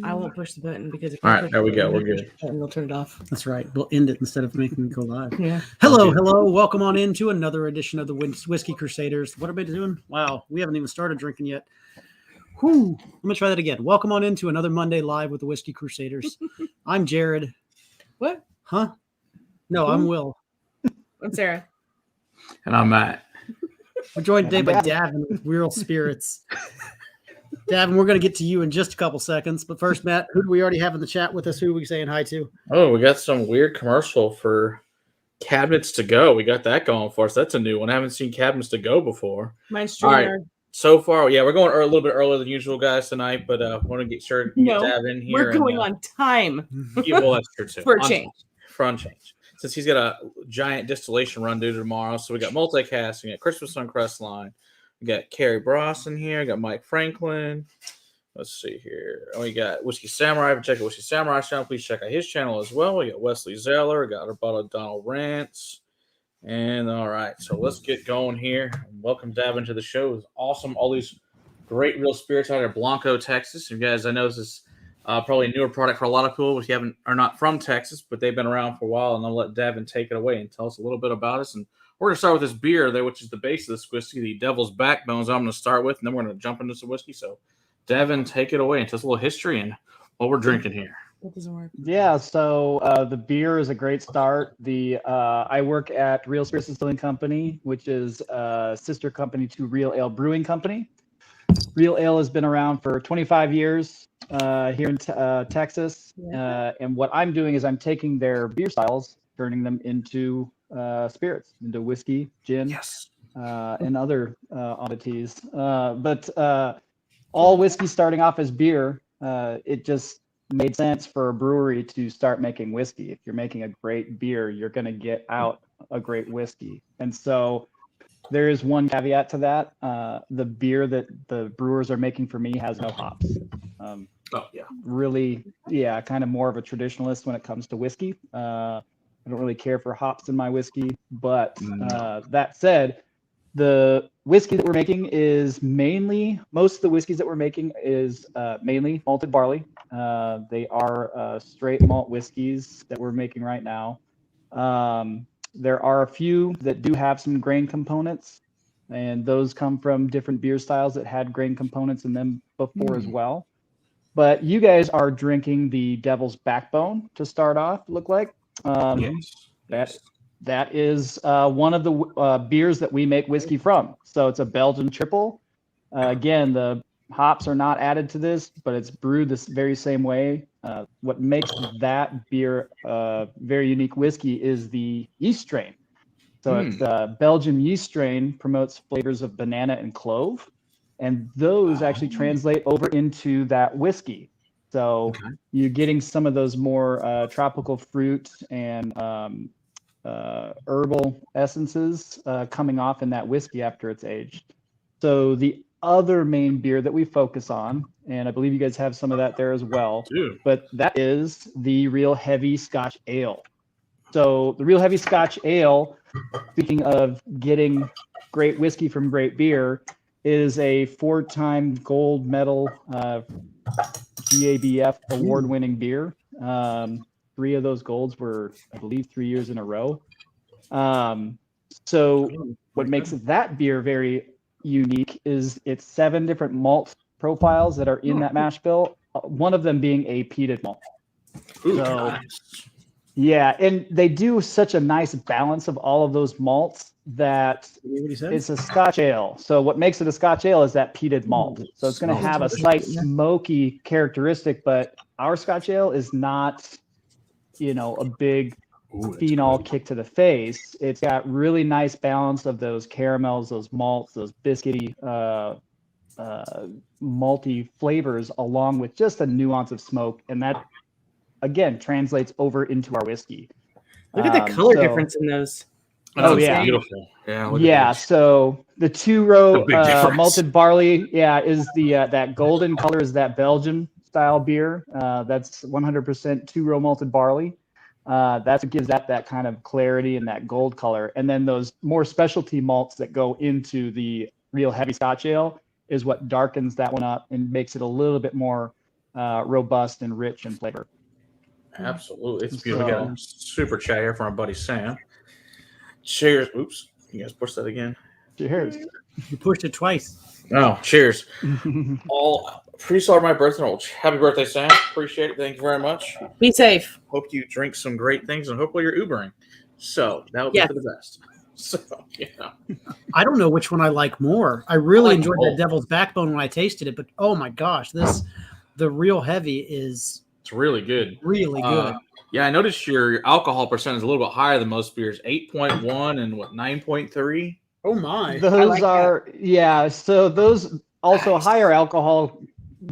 I won't push the button because if All I right, push there we go. We're push good. the button, we'll turn it off. That's right. We'll end it instead of making it go live. Yeah. Hello, Okay. hello. Welcome on into another edition of the Whiskey Crusaders. What are we doing? Wow, we haven't even started drinking yet. Whew. Let me try that again. Welcome on into another Monday live with the Whiskey Crusaders. I'm Jared. What? Huh? No, I'm Will. I'm Sarah. And I'm Matt. We're joined today by Davin with Real Spirits. Davin, we're going to get to you in just a couple seconds. But first, Matt, who do we already have in the chat with us? Who are we saying hi to? Oh, we got some weird commercial for Cabinets to Go. We got that going for us. That's a new one. I haven't seen Cabinets to Go before. Mine's All StreamYard. right. So far, yeah, we're going a little bit earlier than usual, guys, tonight. But I want to get sure to get Davin in here. We're going on time. Yeah, well, that's true too. For a change. For a change. Since he's got a giant distillation run due tomorrow. So we got multicast, we got Christmas on Crestline. We got Carrie Bross in here. We got Mike Franklin. Let's see here. Oh, we got Whiskey Samurai. If you check out Whiskey Samurai channel, please check out his channel as well. We got Wesley Zeller. We got our buddy Donald Rance. And all right, so let's get going here. Welcome, Davin, to the show. It's awesome. All these great real spirits out of Blanco, Texas. You guys, I know this is probably a newer product for a lot of people if you are not from Texas, but they've been around for a while. And I'll let Davin take it away and tell us a little bit about us. And we're going to start with this beer there, which is the base of this whiskey, the Devil's Backbones. I'm going to start with, and then we're going to jump into some whiskey. So, Davin, take it away and tell us a little history and what we're drinking here. That doesn't work. Yeah, so the beer is a great start. I work at Real Spirits Distilling Company, which is a sister company to Real Ale Brewing Company. Real Ale has been around for 25 years here in Texas. And what I'm doing is I'm taking their beer styles, turning them into spirits, into whiskey, gin, and other oddities. But all whiskey starting off as beer, it just made sense for a brewery to start making whiskey. If you're making a great beer, you're going to get out a great whiskey. And so there is one caveat to that. The beer that the brewers are making for me has no hops. Really, kind of more of a traditionalist when it comes to whiskey. I don't really care for hops in my whiskey, but that said, the whiskey that we're making is most of the whiskeys that we're making is mainly malted barley. They are straight malt whiskeys that we're making right now. There are a few that do have some grain components, and those come from different beer styles that had grain components in them before as well. But you guys are drinking the Devil's Backbone to start off, look like. That is one of the beers that we make whiskey from. So it's a Belgian triple. Again, the hops are not added to this, but it's brewed this very same way. What makes that beer very unique whiskey is the yeast strain. So it's Belgian yeast strain, promotes flavors of banana and clove. And those actually translate over into that whiskey. So you're getting some of those more tropical fruit and herbal essences coming off in that whiskey after it's aged. So the other main beer that we focus on, and I believe you guys have some of that there as well, but that is the Real Heavy Scotch Ale. So the Real Heavy Scotch Ale, speaking of getting great whiskey from great beer, is a 4-time gold medal GABF award-winning beer. 3 of those golds were, I believe, 3 years in a row. So what makes that beer very unique is it's 7 different malt profiles that are in that mash bill, one of them being a peated malt. Yeah, and they do such a nice balance of all of those malts that it's a Scotch ale. So what makes it a Scotch ale is that peated malt. So it's going to have a slight smoky characteristic, but our Scotch ale is not, a big phenol kick to the face. It's got really nice balance of those caramels, those malts, those biscuity, malty flavors, along with just a nuance of smoke. And that, again, translates over into our whiskey. Look at the color difference in those. Beautiful. Yeah. So the 2-row malted barley, is the that golden color is that Belgian-style beer. That's 100% 2-row malted barley. That's what gives that kind of clarity and that gold color. And then those more specialty malts that go into the Real Heavy Scotch Ale is what darkens that one up and makes it a little bit more robust and rich in flavor. Absolutely. It's beautiful. We got a super chat here from our buddy Sam. Cheers. Oops. You guys push that again. Cheers. You pushed it twice. Oh, cheers. All pre-celebrate my birthday. Happy birthday, Sam. Appreciate it. Thank you very much. Be safe. Hope you drink some great things and hopefully you're Ubering. So that would be for the best. So, yeah. I don't know which one I like more. I really enjoyed both. that Devil's Backbone when I tasted it, but oh my gosh, the Real Heavy is It's really good. really good. Yeah, I noticed your alcohol percent is a little bit higher than most beers. 8.1 and 9.3. Oh my. Those so those also higher alcohol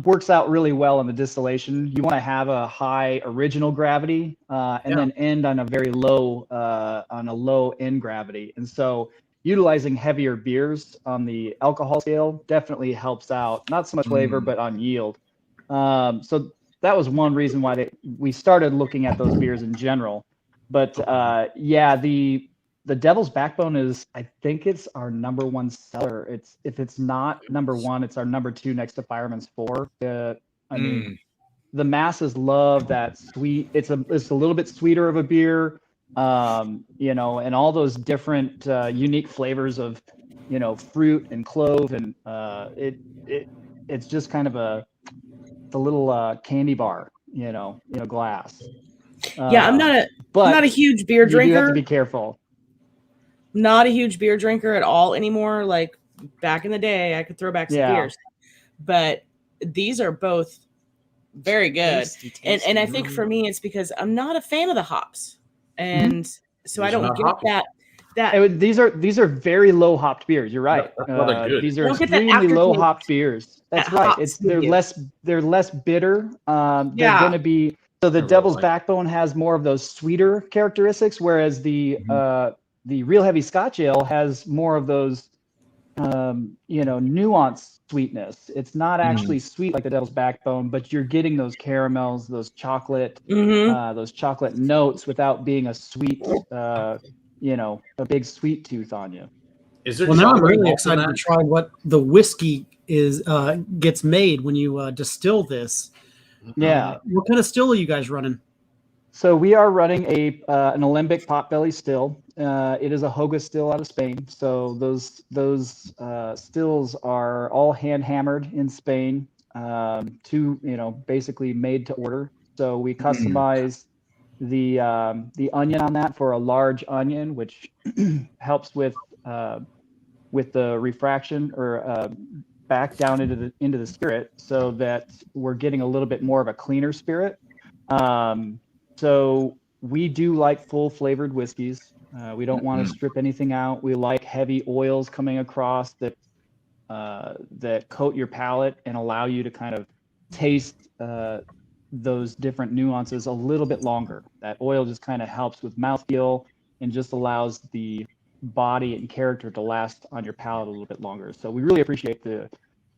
works out really well in the distillation. You want to have a high original gravity and then end on a very low end gravity. And so utilizing heavier beers on the alcohol scale definitely helps out, not so much flavor, but on yield. So that was one reason why we started looking at those beers in general. But the Devil's Backbone is, I think it's our number one seller. If it's not number one, it's our number two next to Fireman's 4. I mean, the masses love that sweet. It's a little bit sweeter of a beer, and all those different unique flavors of, fruit and clove, and it's just kind of the little candy bar, in a glass. I'm not a huge beer drinker. You do have to be careful. Not a huge beer drinker at all anymore. Like back in the day, I could throw back some beers, but these are both very good. Tasty. And I think for me, it's because I'm not a fan of the hops, and so I don't get that. These are very low hopped beers. You're right. These are extremely low hopped beers. That's right. They're less bitter. They're going to be the Devil's Backbone has more of those sweeter characteristics, whereas the Real Heavy Scotch Ale has more of those nuanced sweetness. It's not actually sweet like the Devil's Backbone, but you're getting those caramels, those chocolate notes without being a sweet a big sweet tooth on you. Now I'm really excited to try what the whiskey gets made when you distill this. Yeah. What kind of still are you guys running? So we are running an Alembic potbelly still. It is a Hoga still out of Spain. So those stills are all hand hammered in Spain, basically made to order. So we customize the onion on that for a large onion, which helps with the refraction or back down into the spirit, so that we're getting a little bit more of a cleaner spirit. So we do like full flavored whiskeys. We don't want to strip anything out. We like heavy oils coming across that coat your palate and allow you to kind of taste those different nuances a little bit longer. That oil just kind of helps with mouthfeel and just allows the body and character to last on your palate a little bit longer. So we really appreciate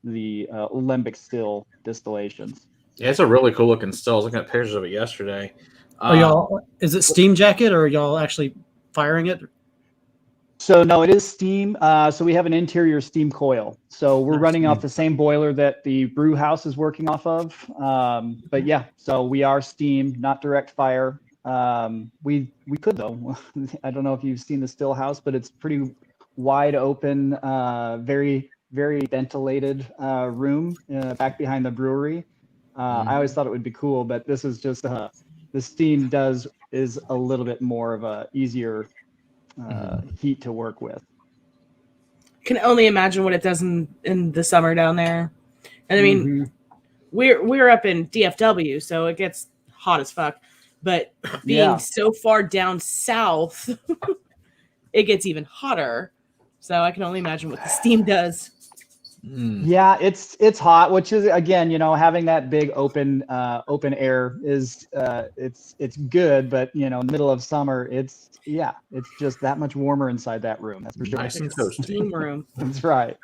the Alembic still distillations. Yeah, it's a really cool looking still. I was looking at pictures of it yesterday. Is it steam jacket or are y'all actually firing it? So no, it is steam. So we have an interior steam coil. So we're running off the same boiler that the brew house is working off of. But yeah, so we are steam, not direct fire. We could though. I don't know if you've seen the still house, but it's pretty wide open, very, very ventilated room back behind the brewery. I always thought it would be cool, but this is just the steam is a little bit more of a easier heat to work with. Can only imagine what it does in the summer down there. And I mean, we're up in DFW, so it gets hot as fuck. But being so far down south, it gets even hotter. So I can only imagine what the steam does. Yeah, it's hot, which is, again, having that big open air is it's good, but in the middle of summer, it's just that much warmer inside that room. That's for sure. Nice and toasty. Steam room. That's right.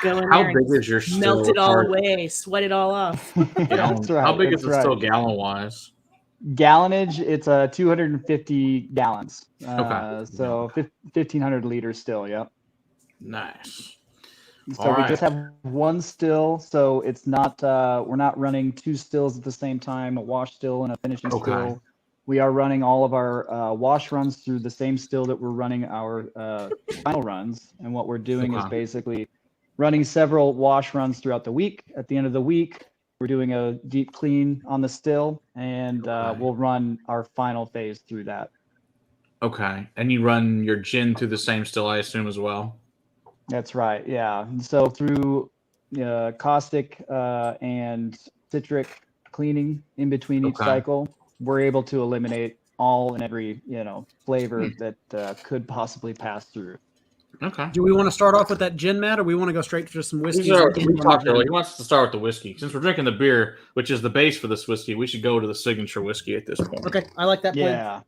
Go in How there big and is your still? melt it all away, sweat it all off. That's right. How big is it still gallon wise? Gallonage, it's 250 gallons. Okay. So 1,500 liters still. Yep. Nice. So we just have one still, so it's not we're not running two stills at the same time, a wash still and a finishing still. We are running all of our wash runs through the same still that we're running our final runs. And what we're doing is basically running several wash runs throughout the week. At the end of the week, we're doing a deep clean on the still, and we'll run our final phase through that. Okay. And you run your gin through the same still, I assume, as well? That's right, yeah. And so through caustic and citric cleaning in between each cycle, we're able to eliminate all and every, flavor that could possibly pass through. Okay. Do we want to start off with that gin, Matt, or we want to go straight to some whiskey? He wants to start with the whiskey. Since we're drinking the beer, which is the base for this whiskey, we should go to the signature whiskey at this point. Okay, I like that plan.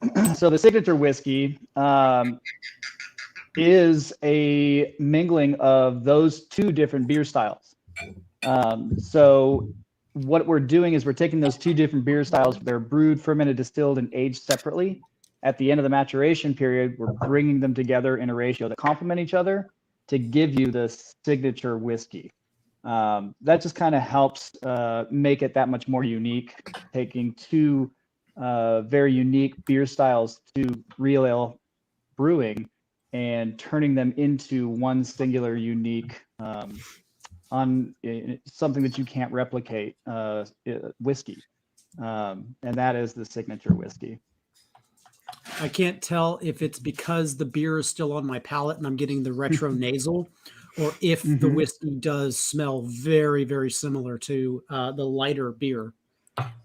Yeah. So the signature whiskey is a mingling of those two different beer styles. So what we're doing is we're taking those two different beer styles. They're brewed, fermented, distilled, and aged separately. At the end of the maturation period, we're bringing them together in a ratio that complement each other to give you the signature whiskey. That just kind of helps make it that much more unique, taking two very unique beer styles to Real Ale Brewing and turning them into one singular unique on something that you can't replicate, whiskey. And that is the signature whiskey. I can't tell if it's because the beer is still on my palate and I'm getting the retro nasal, or if the whiskey does smell very, very similar to the lighter beer.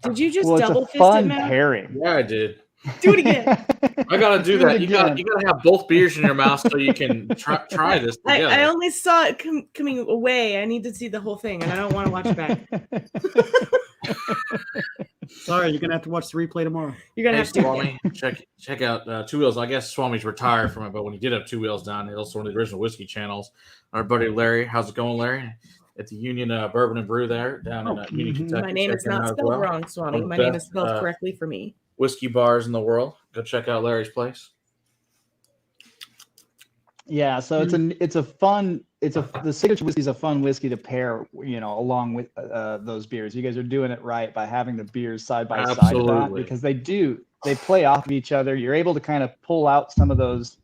Did you just Well, double it's a fist fun it, Matt? pairing. Yeah, I did. Do it again. I gotta do that. You gotta have both beers in your mouth so you can try this together. I only saw it coming away. I need to see the whole thing, and I don't want to watch it back. Sorry, you're gonna have to watch the replay tomorrow. You're gonna have to. Swami, check out Two Wheels. I guess Swami's retired from it, but when he did have Two Wheels down, he also one of the original whiskey channels. Our buddy Larry, how's it going, Larry? At the Union Bourbon and Brew there down in Union, Kentucky. My name is not spelled wrong, Swami. My name is spelled correctly for me. Whiskey bars in the world. Go check out Larry's place. Yeah, so the signature whiskey is a fun whiskey to pair, along with those beers. You guys are doing it right by having the beers side by side of that, because they play off of each other. You're able to kind of pull out some of those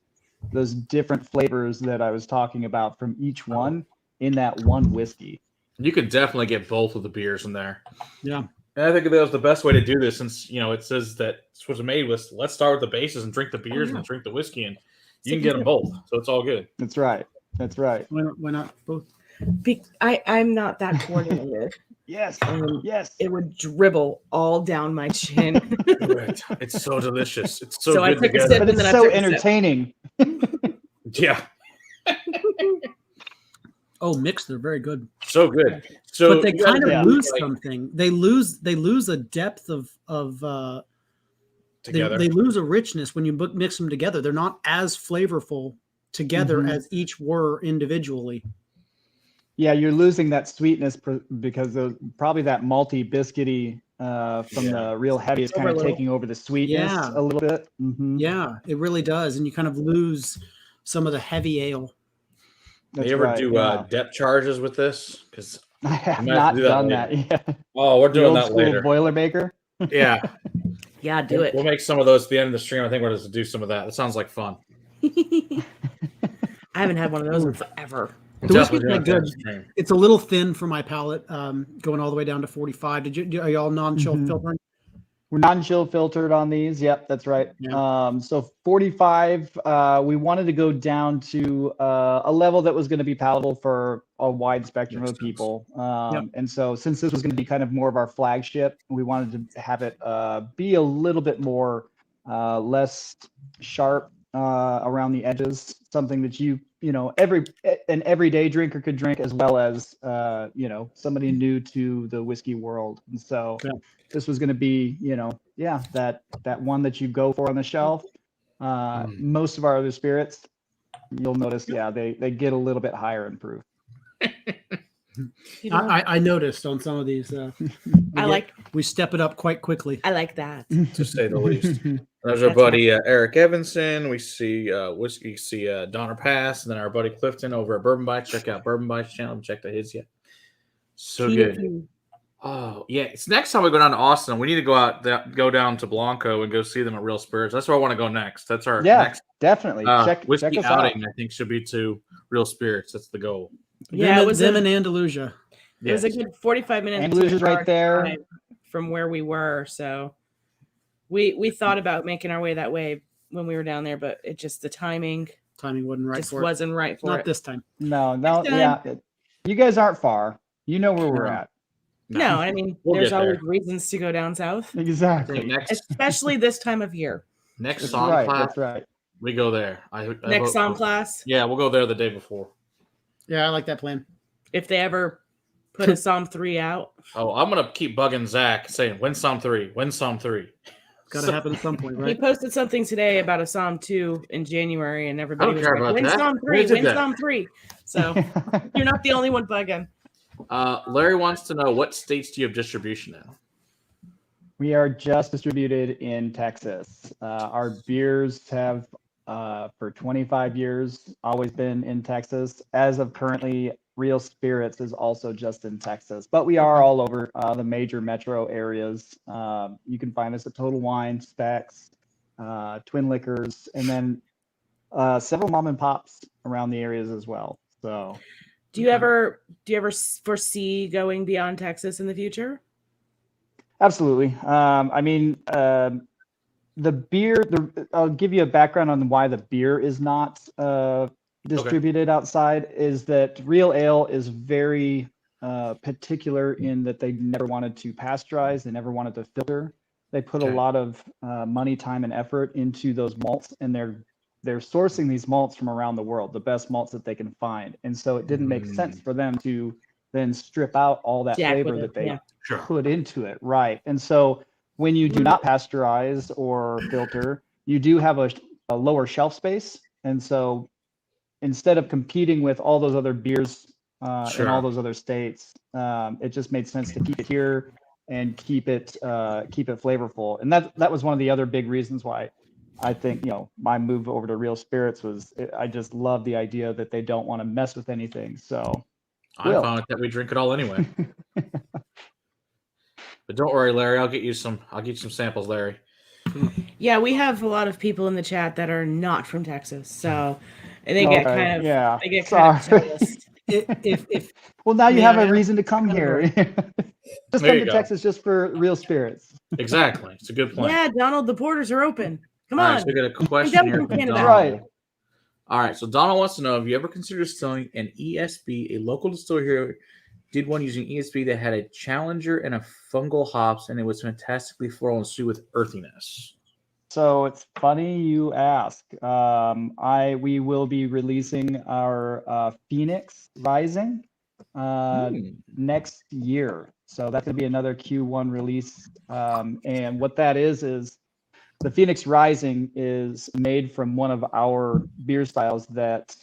different flavors that I was talking about from each one in that one whiskey. You could definitely get both of the beers in there. Yeah. And I think that was the best way to do this, since it says that it was made with. Let's start with the bases and drink the beers and drink the whiskey, and you can get them both, so it's all good. That's right. Why not both? I'm not that coordinated. Yes. It would dribble all down my chin. It's so delicious. It's so I good took a together. sip But and then it's I so took a sip. entertaining. Yeah. Oh, mixed, they're very good. So good. So, but they kind of lose like, something. They lose a depth of together. They lose a richness when you mix them together. They're not as flavorful together as each were individually. Yeah, you're losing that sweetness because of probably that malty biscuity from the real heavy is kind of taking over the sweetness a little bit. Mm-hmm. Yeah, it really does, and you kind of lose some of the heavy ale. Do you ever do depth charges with this? Because I have not done that yet. Oh, we're doing that later. Boilermaker. Yeah. Yeah, do it. We'll make some of those at the end of the stream. I think we're going to do some of that. That sounds like fun. I haven't had one of those in forever. The whiskey's not good. It's a little thin for my palate, going all the way down to 45. Are y'all non-chill filtering? We're non-chill filtered on these. Yep, that's right. Yeah. So 45, we wanted to go down to a level that was going to be palatable for a wide spectrum of people. And so since this was going to be kind of more of our flagship, we wanted to have it be a little bit more less sharp around the edges, something that an everyday drinker could drink, as well as somebody new to the whiskey world. And so this was going to be that one that you go for on the shelf. Most of our other spirits, you'll notice they get a little bit higher in proof. You know, I noticed on some of these. We step it up quite quickly. I like that. to say the least. There's our That's buddy Eric Evanson. We see Whiskey, Donner Pass, and then our buddy Clifton over at Bourbon Bites. Check out Bourbon Bites channel. Check out his yet. So good. Oh yeah, it's next time we go down to Austin. We need to go down to Blanco and go see them at Real Spirits. That's where I want to go next. That's our next definitely whiskey check us outing. out. I think should be to Real Spirits. That's the goal. Yeah, it was them in Andalusia. It was a good 45 minutes. Andalusia's right there from where we were. So we thought about making our way that way when we were down there, but it just the timing wasn't right. Wasn't right for it. Not this time. No, yeah. You guys aren't far. You know where we're at. No, I mean there's always reasons to go down south. Exactly. Especially this time of year. Next song class. That's right. We go there. Next song class. Yeah, we'll go there the day before. Yeah, I like that plan. If they ever put a Psalm 3 out. Oh, I'm gonna keep bugging Zach saying, "Win Psalm 3, win Psalm 3." Got to happen at some point, right? He posted something today about a Psalm 2 in January, and everybody was care like, about "Win that. Psalm 3, Who win did Psalm 3." So you're not the only one bugging. Larry wants to know, what states do you have distribution in? We are just distributed in Texas. Our beers have, for 25 years, always been in Texas. As of currently, Real Spirits is also just in Texas, but we are all over the major metro areas. You can find us at Total Wine, Specs, Twin Liquors, and then several mom and pops around the areas as well. So, do you ever foresee going beyond Texas in the future? Absolutely. I mean, the beer. I'll give you a background on why the beer is not distributed outside. Is that Real Ale is very particular in that they never wanted to pasteurize, they never wanted to filter. They put a lot of money, time, and effort into those malts, and they're sourcing these malts from around the world, the best malts that they can find. And so it didn't make sense for them to then strip out all that flavor that they put into it. Right. And so when you do not pasteurize or filter, you do have a lower shelf space. And so instead of competing with all those other beers in all those other states, it just made sense to keep it here and keep it flavorful. And that was one of the other big reasons why I think, my move over to Real Spirits was, I just love the idea that they don't want to mess with anything. So I'm fine with that. We drink it all anyway. But don't worry, Larry. I'll get you some samples, Larry. Yeah, we have a lot of people in the chat that are not from Texas, so they get kind of jealous. Well, now you have a reason to come here. Just come to Texas just for Real Spirits. Exactly. It's a good point. Yeah, Donald, the borders are open. Come on. Right, so we got a question here from Donald. Right. All right. So Donald wants to know, have you ever considered distilling an ESB? A local distiller here did one using ESB that had a Challenger and a fungal hops, and it was fantastically floral and sweet with earthiness. So it's funny you ask. We will be releasing our Phoenix Rising next year. So that's going to be another Q1 release. And what that is the Phoenix Rising is made from one of our beer styles that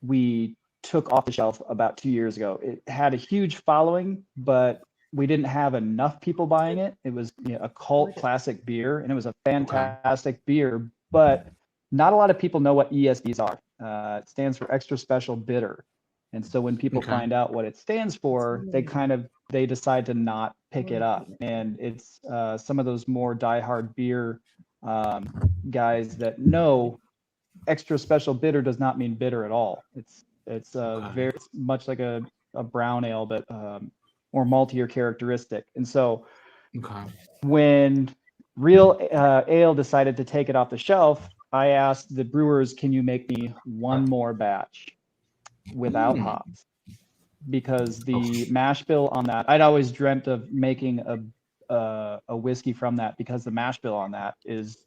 we took off the shelf about 2 years ago. It had a huge following, but we didn't have enough people buying it. It was a cult classic beer, and it was a fantastic beer, but not a lot of people know what ESBs are. It stands for extra special bitter. And so when people find out what it stands for, they decide to not pick it up. And it's some of those more diehard beer guys that know extra special bitter does not mean bitter at all. It's very much like a brown ale, but more maltier characteristic. And so when Real Ale decided to take it off the shelf, I asked the brewers, can you make me one more batch without hops? Because the mash bill on that, I'd always dreamt of making a whiskey from that, because the mash bill on that is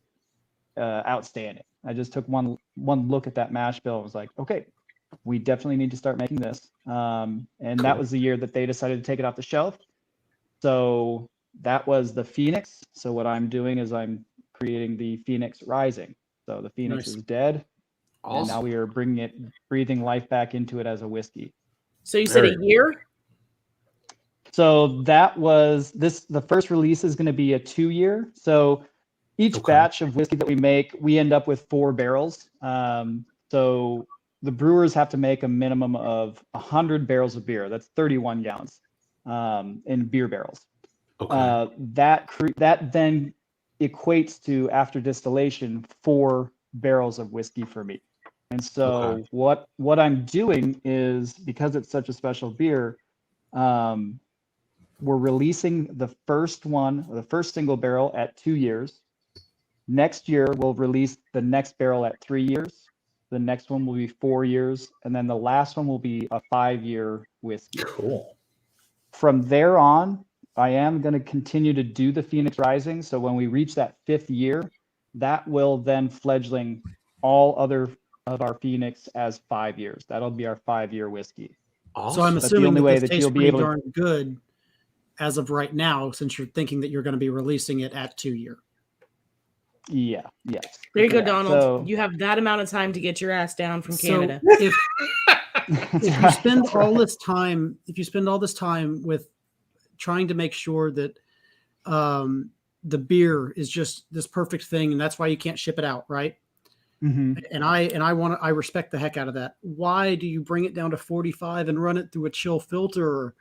outstanding. I just took one look at that mash bill and was like, okay, we definitely need to start making this. And that was the year that they decided to take it off the shelf. So that was the Phoenix. So what I'm doing is I'm creating the Phoenix Rising. So the Phoenix is dead. Awesome. And now we are breathing life back into it as a whiskey. So you said a year? So that was the first release is going to be a 2-year. So each batch of whiskey that we make, we end up with 4 barrels. So the brewers have to make a minimum of 100 barrels of beer. That's 31 gallons in beer barrels. Okay. That then equates to, after distillation, 4 barrels of whiskey for me. And so what I'm doing is, because it's such a special beer, we're releasing the first single barrel at 2 years. Next year, we'll release the next barrel at 3 years. The next one will be 4 years. And then the last one will be a 5-year whiskey. Cool. From there on, I am going to continue to do the Phoenix Rising. So when we reach that 5th year, that will then fledgling all other of our Phoenix as 5 years. That'll be our 5-year whiskey. Awesome. So I'm assuming that this tastes pretty darn good as of right now, since you're thinking that you're going to be releasing it at 2 year. Yeah. Yes. There you go, Donald. So, you have that amount of time to get your ass down from Canada. If you spend all this time with trying to make sure that the beer is just this perfect thing, and that's why you can't ship it out, right? Mm-hmm. And I respect the heck out of that. Why do you bring it down to 45 and run it through a chill filter?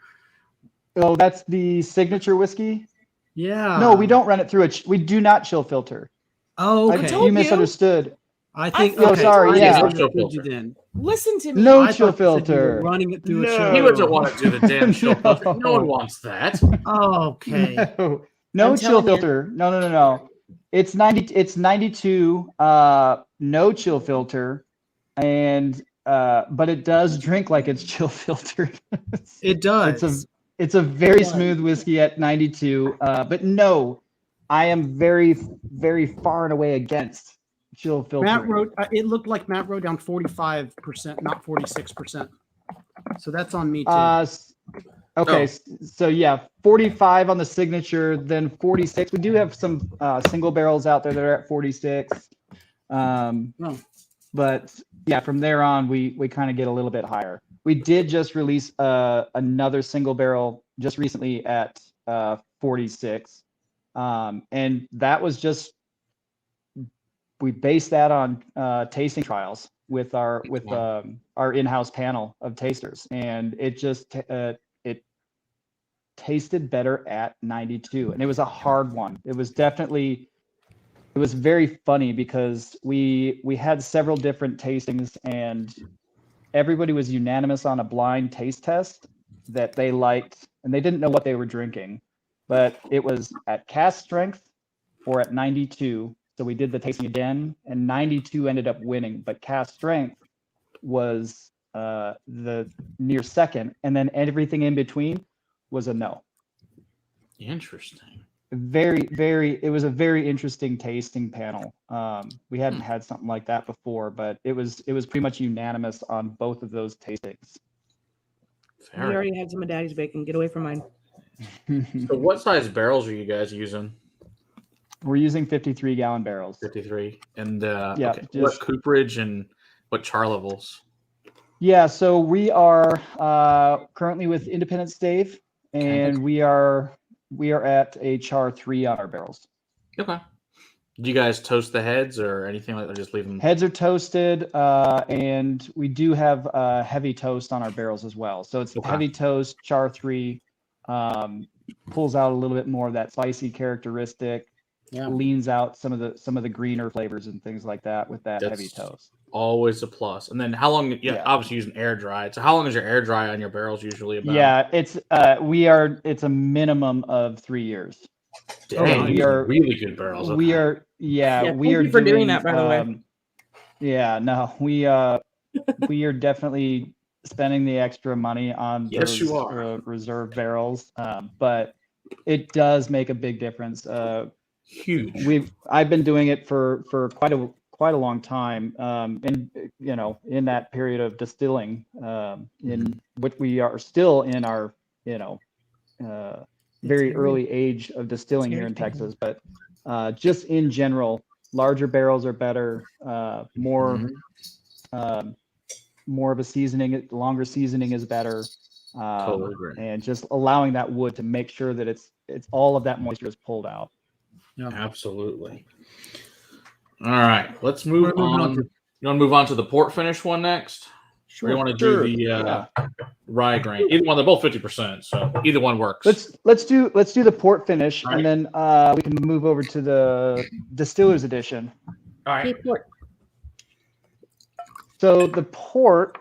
Oh, that's the signature whiskey. Yeah. No, we don't run it through we do not chill filter. Oh, okay. You misunderstood. I think. Oh, sorry. Yeah. Then listen to me. No chill filter. Running it through a chill. He doesn't want to do the damn chill filter. No one wants that. Okay. No chill filter. No. It's 90. It's 92. No chill filter, and but it does drink like it's chill filtered. It does. It's a very smooth whiskey at 92. But no, I am very, very far and away against chill filter. Matt wrote. It looked like Matt wrote down 45%, not 46%. So that's on me too. Okay, so yeah, 45 on the signature, then 46. We do have some single barrels out there that are at 46. But yeah, from there on, we kind of get a little bit higher. We did just release another single barrel just recently at 46. And that was just, we based that on tasting trials with our in-house panel of tasters. And it just, it tasted better at 92. And it was a hard one. It was very funny because we had several different tastings, and everybody was unanimous on a blind taste test that they liked, and they didn't know what they were drinking, but it was at cask strength or at 92. So we did the tasting again, and 92 ended up winning, but cask strength was the near second, and then everything in between was a no. Interesting. It was a very interesting tasting panel. We hadn't had something like that before, but it was pretty much unanimous on both of those tastings. We already had some of Daddy's bacon. Get away from mine. So what size barrels are you guys using? We're using 53-gallon barrels. 53. And what just cooperage and what char levels? Yeah, so we are currently with Independent Stave, and we are at a char 3 on our barrels. Okay. Do you guys toast the heads or anything like that? Just leave them? Heads are toasted, and we do have heavy toast on our barrels as well. So it's heavy toast, char 3, pulls out a little bit more of that spicy characteristic, leans out some of the greener flavors and things like that with that heavy toast. Always a plus. And then how long? Obviously using air dry. So how long is your air dry on your barrels usually about? Yeah, it's a minimum of 3 years. Dang, we are really good barrels. We are doing that, by the way. Yeah, no, we are definitely spending the extra money on those reserve barrels, but it does make a big difference. Huge. I've been doing it for quite a long time, and in that period of distilling, in which we are still in our very early age of distilling here in Texas, but just in general, larger barrels are better, more more of a seasoning. Longer seasoning is better. Totally agree. And just allowing that wood to make sure that it's all of that moisture is pulled out. Yeah. Absolutely. All right, let's move on. You want to move on to the port finish one next? Or you want to do the rye grain? Either one. They're both 50%, so either one works. Let's do the port finish, All right. and then we can move over to the Distillers Edition. All right. So the port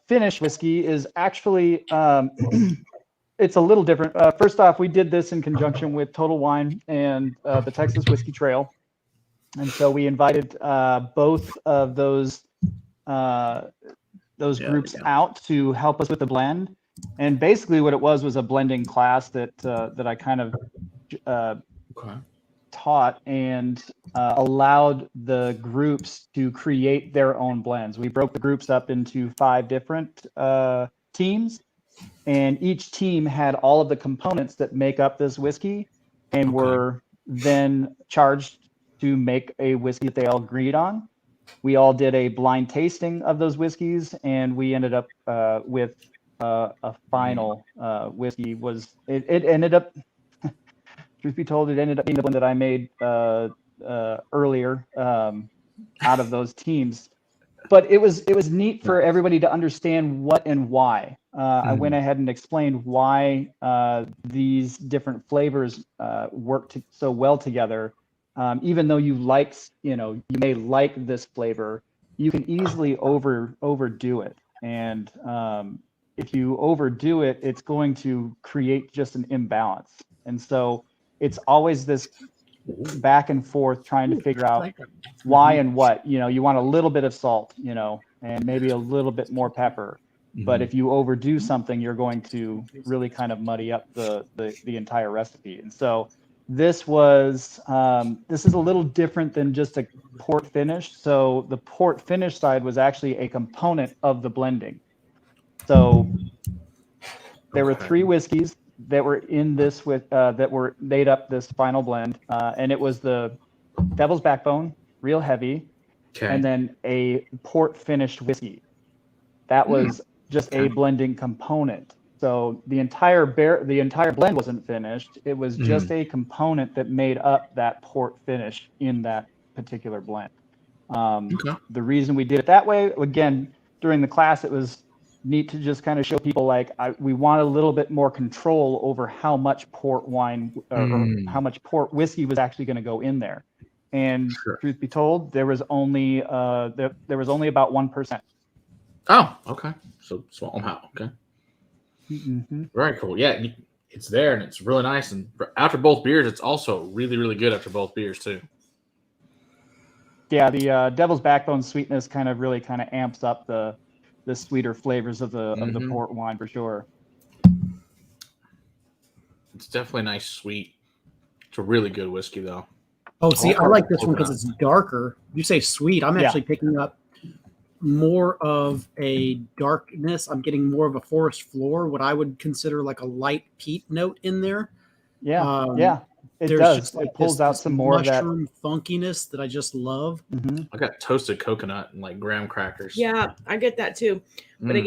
finish whiskey is actually it's a little different. First off, we did this in conjunction with Total Wine and the Texas Whiskey Trail, and so we invited both of those groups out to help us with the blend. And basically, what it was a blending class that I kind of taught and allowed the groups to create their own blends. We broke the groups up into 5 different teams, and each team had all of the components that make up this whiskey, and were then charged to make a whiskey that they all agreed on. We all did a blind tasting of those whiskeys, and we ended up with a final whiskey. It ended up, truth be told, it ended up being the one that I made earlier out of those teams. But it was neat for everybody to understand what and why. I went ahead and explained why these different flavors work so well together. Even though you may like this flavor, you can easily overdo it. And if you overdo it, it's going to create just an imbalance. And so it's always this back and forth trying to figure out why and what. You want a little bit of salt, and maybe a little bit more pepper. But if you overdo something, you're going to really kind of muddy up the entire recipe. And so this is a little different than just a port finish. So the port finish side was actually a component of the blending. So there were 3 whiskeys that were in this that were made up this final blend, and it was the Devil's Backbone, real heavy, and then a port finished whiskey. That was just a blending component. So the entire blend wasn't finished. It was just a component that made up that port finish in that particular blend. The reason we did it that way, again, during the class, it was neat to just kind of show people we want a little bit more control over how much port wine or how much port whiskey was actually going to go in there. And truth be told, there was only about 1%. Oh, okay. So small amount. Okay. Very cool. Yeah, it's there and it's really nice. And after both beers, it's also really, really good after both beers too. Yeah, the Devil's Backbone sweetness kind of amps up the sweeter flavors of the port wine for sure. It's definitely nice, sweet. It's a really good whiskey though. Oh, see, I like this one because it's darker. You say sweet. I'm actually picking up more of a darkness. I'm getting more of a forest floor, what I would consider like a light peat note in there. Yeah. It does. It pulls out some more of that mushroom funkiness that I just love. I got toasted coconut and like graham crackers. Yeah, I get that too. But I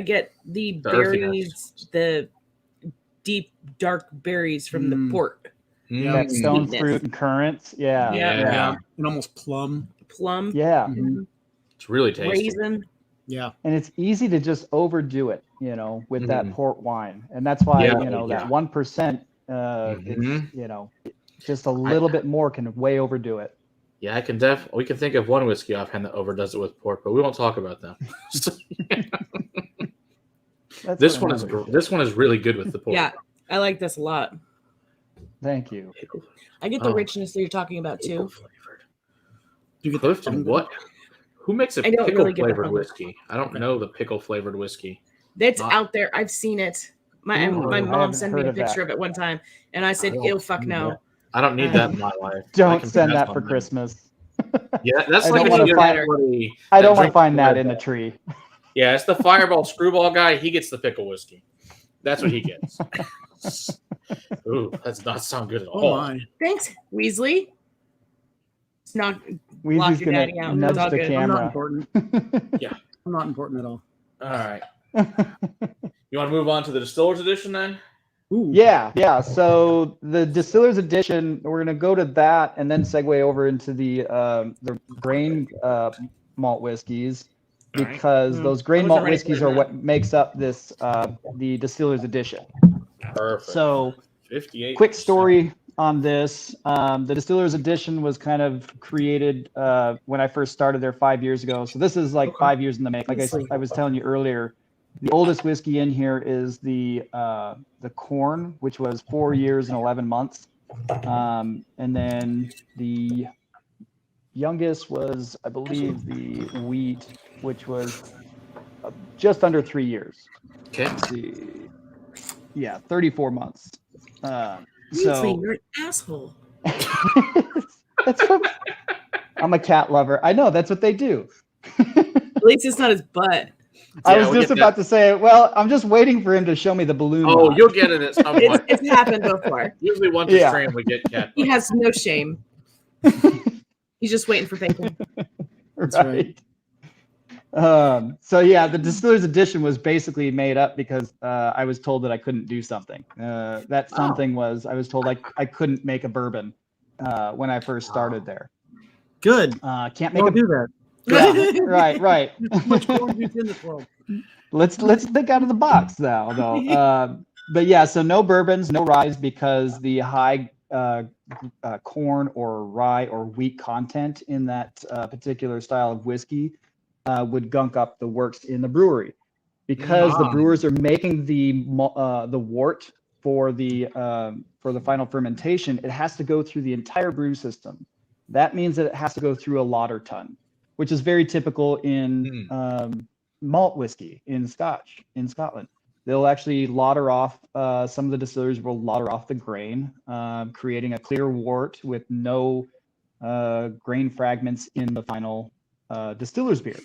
get the berries, the deep dark berries from the port. That stone fruit and currants. Yeah. And almost plum. Yeah. It's really tasty. Raisin. Yeah. And it's easy to just overdo it, with that port wine. And that's why, that 1%, it's, just a little bit more can way overdo it. Yeah, we can think of one whiskey offhand that overdoes it with port, but we won't talk about them. This one is really good with the port. Yeah, I like this a lot. Thank you. I get the richness that you're talking about too. Clifton, what? Who makes a pickle flavored whiskey? I don't know the pickle flavored whiskey. That's out there. I've seen it. My mom sent me a picture of it one time, and I said, "Ew, fuck no." I don't need that in my life. Don't send that for Christmas. Yeah, that's I don't want to find that in the tree. Yeah, it's the Fireball Screwball guy. He gets the pickle whiskey. That's what he gets. Ooh, that does not sound good at all. Oh my. Thanks, Weasley. It's not Weasley's your daddy gonna out. nudge It's all the good. camera. Important. Yeah. Not important at all. All right. You want to move on to the Distillers Edition then? Ooh. Yeah. So the Distillers Edition, we're going to go to that and then segue over into the grain malt whiskeys, because those grain malt whiskeys are what makes up this the Distillers Edition. Perfect. So 58%. quick story on this. The Distillers Edition was kind of created when I first started there 5 years ago. So this is like 5 years in the make. Like I was telling you earlier, the oldest whiskey in here is the corn, which was 4 years and 11 months. And then the youngest was, I believe, the wheat, which was just under 3 years. Okay. Let's see. Yeah, 34 months. So you're an asshole. That's what, I'm a cat lover. I know, that's what they do. At least it's not his butt. I was just about to say, well, I'm just waiting for him to show me the balloon. Oh, you'll get it at some point. It's happened before. Usually once a stream we get cat. He has no shame. He's just waiting for bacon. That's right. So yeah, the Distillers Edition was basically made up because I was told that I couldn't do something. That something was I was told I couldn't make a bourbon when I first started there. Good. Can't make Don't do that. Yeah, right. Much corn juice in this world. Let's think out of the box now, though. But yeah, so no bourbons, no ryes, because the high corn or rye or wheat content in that particular style of whiskey would gunk up the works in the brewery, because the brewers are making the wort for the final fermentation. It has to go through the entire brew system. That means that it has to go through a lauter tun, which is very typical in malt whiskey in Scotch in Scotland. They'll actually lauter off, some of the distillers will lauter off the grain, creating a clear wort with no grain fragments in the final distiller's beer.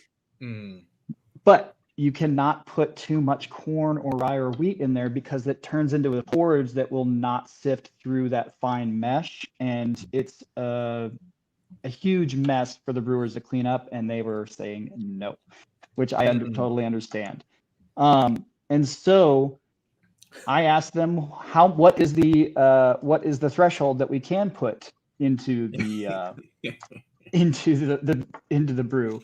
But you cannot put too much corn or rye or wheat in there, because it turns into a porridge that will not sift through that fine mesh, and it's a huge mess for the brewers to clean up, and they were saying no, which I totally understand. And so I asked them, what is the threshold that we can put into the into the brew?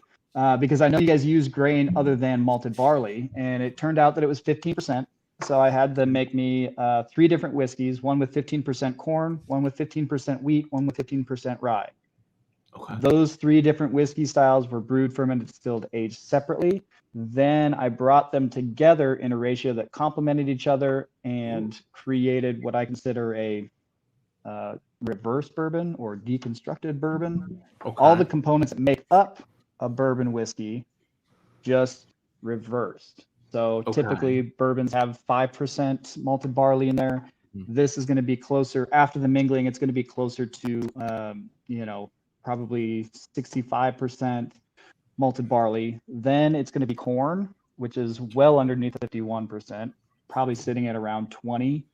Because I know you guys use grain other than malted barley, and it turned out that it was 15%. So I had them make me 3 different whiskeys, one with 15% corn, one with 15% wheat, one with 15% rye. Okay. Those 3 different whiskey styles were brewed, fermented, distilled, aged separately. Then I brought them together in a ratio that complemented each other and created what I consider a reverse bourbon or deconstructed bourbon. Okay. All the components that make up a bourbon whiskey just reversed. So typically bourbons have 5% malted barley in there. This is going to be closer, after the mingling, it's going to be closer to probably 65% malted barley. Then it's going to be corn, which is well underneath 51%, probably sitting at around 20.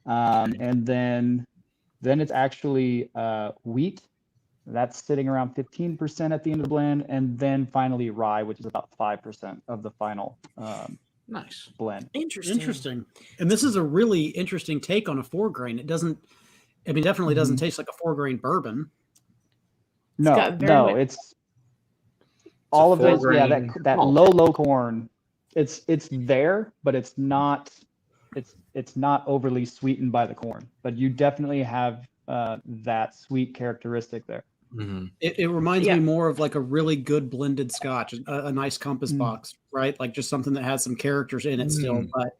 And then it's actually wheat. That's sitting around 15% at the end of the blend. And then finally rye, which is about 5% of the final blend. Interesting. And this is a really interesting take on a 4-grain. It definitely doesn't taste like a 4-grain bourbon. It's all of those. Yeah, that low corn. It's there, but it's not overly sweetened by the corn. But you definitely have that sweet characteristic there. Mm-hmm. It reminds me more of like a really good blended Scotch, a nice compass box, right? Like just something that has some characters in it still, but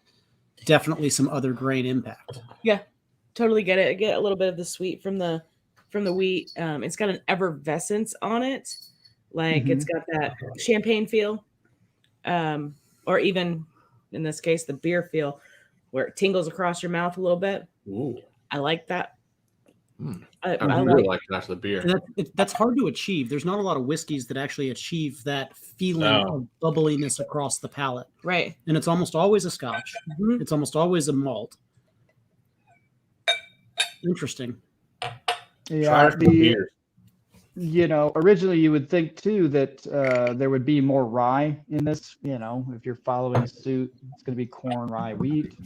definitely some other grain impact. Yeah, totally get it. I get a little bit of the sweet from the wheat. It's got an effervescence on it, like it's got that champagne feel, or even in this case the beer feel, where it tingles across your mouth a little bit. Ooh. I like that. I really like it after the beer. That's hard to achieve. There's not a lot of whiskeys that actually achieve that feeling of bubbliness across the palate. Right. And it's almost always a Scotch. Mm-hmm. It's almost always a malt. Interesting. Yeah. originally you would think too that there would be more rye in this. If you're following suit, it's going to be corn, rye, wheat.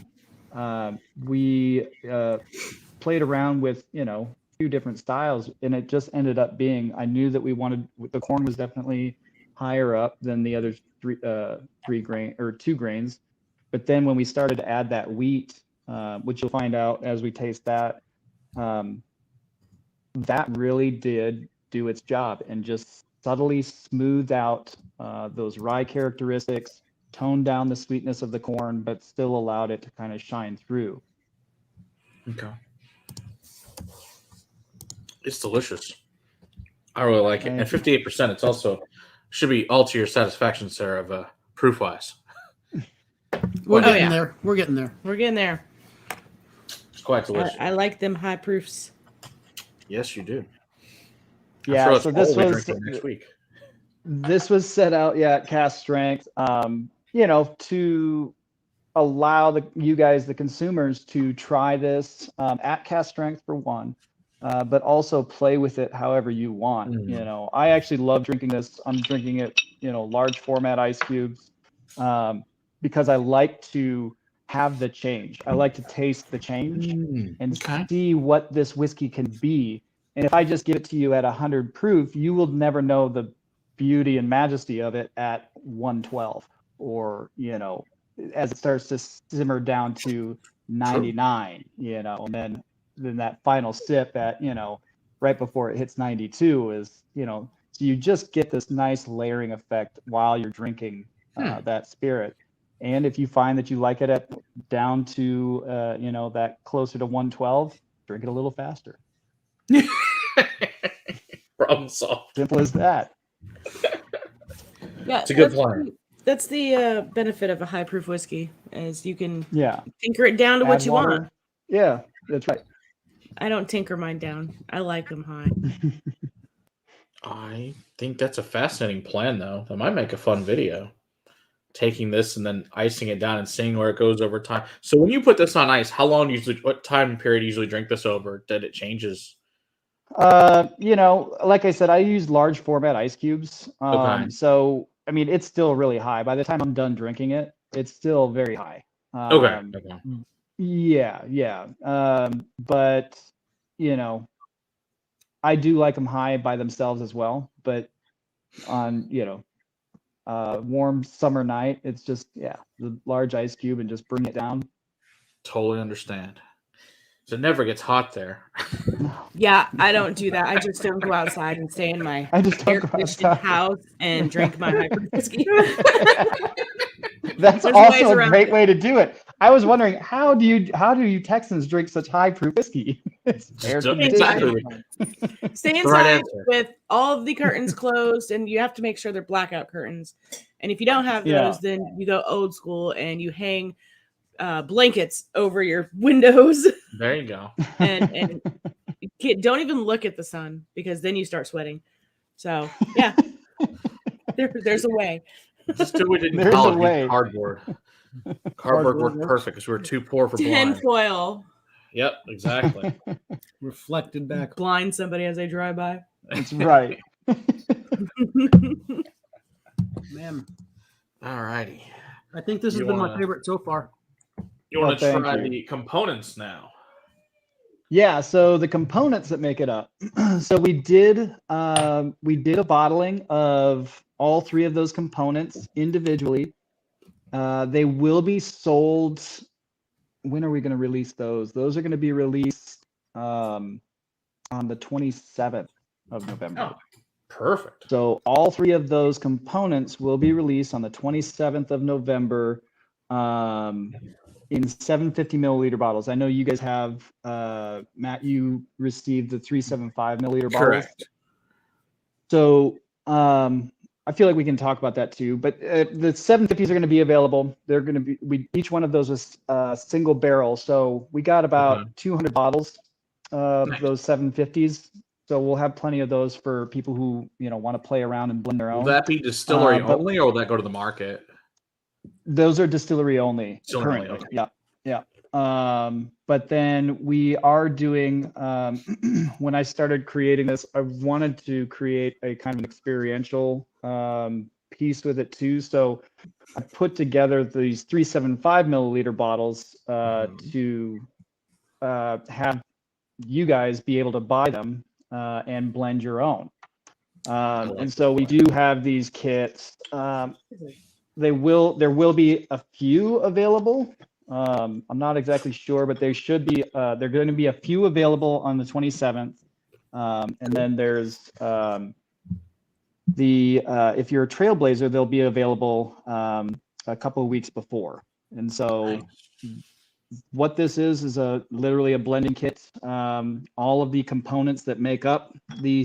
We played around with, a few different styles, and it just ended up being, I knew that the corn was definitely higher up than the other two grains. But then when we started to add that wheat, which you'll find out as we taste that, that really did do its job and just subtly smoothed out those rye characteristics, toned down the sweetness of the corn, but still allowed it to kind of shine through. Okay. It's delicious. I really like it. And 58%, it's also should be all to your satisfaction, Sarah, of proof-wise. We're getting there. We're getting there. We're getting there. It's quite delicious. I like them high proofs. Yes, you do. Yeah, so this was next week. This was set out at Cask Strength, to allow you guys, the consumers, to try this at Cask Strength for one, but also play with it however you want. I actually love drinking this. I'm drinking it, large format ice cubes, because I like to have the change. I like to taste the change and see what this whiskey can be. And if I just give it to you at 100 proof, you will never know the beauty and majesty of it at 112, or, as it starts to simmer down to 99, and then that final sip at, right before it hits 92 is, so you just get this nice layering effect while you're drinking that spirit. And if you find that you like it down to, that closer to 112, drink it a little faster. Problem solved. Simple as that. Yeah, it's a good plan. That's the benefit of a high proof whiskey, is you can tinker it down to Add what you water. want. Yeah, that's right. I don't tinker mine down. I like them high. I think that's a fascinating plan, though. That might make a fun video. Taking this and then icing it down and seeing where it goes over time. So when you put this on ice, what time period do you usually drink this over that it changes? Like I said, I use large format ice cubes. So I mean, it's still really high. By the time I'm done drinking it, it's still very high. Okay. Yeah. But I do like them high by themselves as well. But on warm summer night, it's just the large ice cube and just bring it down. Totally understand. So it never gets hot there. Yeah, I don't do that. I just don't go outside and stay in my air-conditioned house and drink my high proof whiskey. That's also a great way to do it. I was wondering, how do you Texans drink such high proof whiskey? Stay inside with all of the curtains closed, and you have to make sure they're blackout curtains. And if you don't have those, then you go old school and you hang blankets over your windows. There you go. And don't even look at the sun, because then you start sweating. So yeah, there's a way. Just do it in college with cardboard. Cardboard worked perfect because we were too poor for blind. Tinfoil. Yep, exactly. Reflected back. Blind somebody as they drive by. That's right. Man. All righty. I think this has been my favorite so far. You want to try the components now? Yeah, so the components that make it up. So we did a bottling of all three of those components individually. They will be sold. When are we going to release those? Those are going to be released on the 27th of November. Oh, perfect. So all three of those components will be released on the 27th of November in 750 milliliter bottles. I know you guys have, Matt, you received the 375 milliliter bottles. Correct. So I feel like we can talk about that too, but the 750s are going to be available. They're going to be, each one of those is a single barrel. So we got about 200 bottles of those 750s. So we'll have plenty of those for people who, want to play around and blend their own. Will that be distillery only, or will that go to the market? Those are distillery only. Distillery only. Yeah. But then we are doing, when I started creating this, I wanted to create a kind of an experiential piece with it too. So I put together these 375 milliliter bottles to have you guys be able to buy them and blend your own. And so we do have these kits. There will be a few available. I'm not exactly sure, but there should be. They're going to be a few available on the 27th, and then there's if you're a Trailblazer, they'll be available a couple of weeks before. And so, what this is literally a blending kit. All of the components that make up the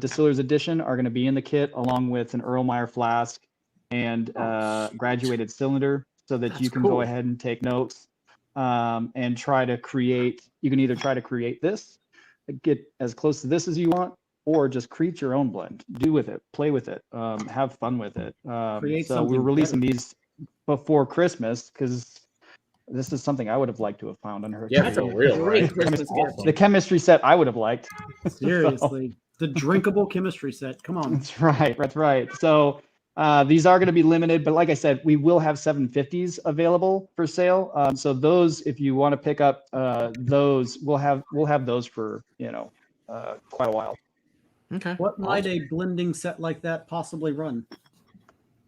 Distillers Edition are going to be in the kit, along with an Erlenmeyer flask and graduated cylinder, so that you can go ahead and take notes and try to create. You can either try to create this, get as close to this as you want, or just create your own blend. Do with it, play with it, have fun with it. So we're releasing these before Christmas because this is something I would have liked to have found on her. Yeah, for real, right? The chemistry set I would have liked. Seriously, the drinkable chemistry set. Come on. That's right. That's right. So these are going to be limited, but like I said, we will have 750s available for sale. So those, if you want to pick up those, we'll have those for quite a while. Okay. What might a blending set like that possibly run?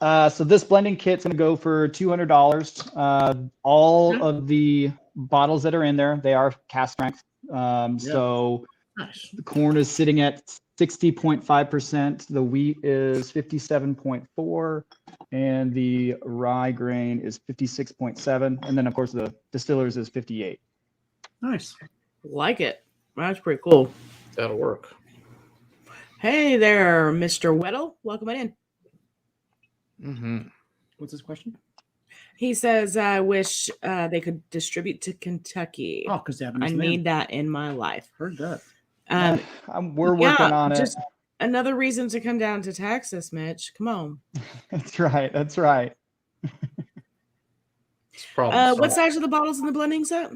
So this blending kit's going to go for $200. All of the bottles that are in there, they are cask strength. So nice. The corn is sitting at 60.5%. The wheat is 57.4%, and the rye grain is 56.7%. And then, of course, the distillers is 58%. Nice. Like it. That's pretty cool. That'll work. Hey there, Mr. Weddle. Welcome in. Mm-hmm. What's his question? He says, I wish they could distribute to Kentucky. Oh, because I need that in my life. Heard that. We're working on it. Just another reason to come down to Texas, Mitch. Come on. That's right. That's right. What size are the bottles in the blending set?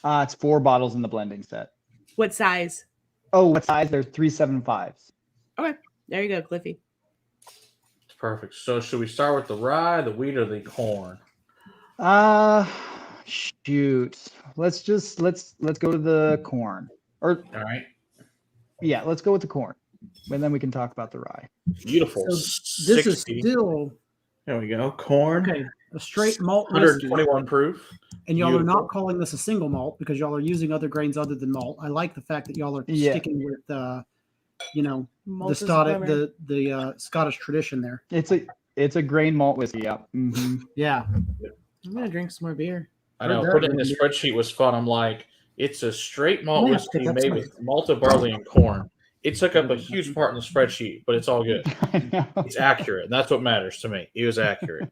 It's 4 bottles in the blending set. What size? Oh, what size? They're 375s. Okay. There you go, Cliffy. Perfect. So should we start with the rye, the wheat, or the corn? Shoot. Let's go to the corn. All right. Yeah, let's go with the corn. And then we can talk about the rye. Beautiful. So this is still, there we go. Corn. Okay, a straight malt whiskey. 121 proof. And y'all are not calling this a single malt because y'all are using other grains other than malt. I like the fact that y'all are sticking with the Scottish tradition there. It's a grain malt whiskey. Yeah. Mm-hmm. Yeah. I'm gonna drink some more beer. I know. Putting in the spreadsheet was fun. I'm like, it's a straight malt whiskey made with malted barley and corn. It took up a huge part in the spreadsheet, but it's all good. It's accurate. And that's what matters to me. It was accurate.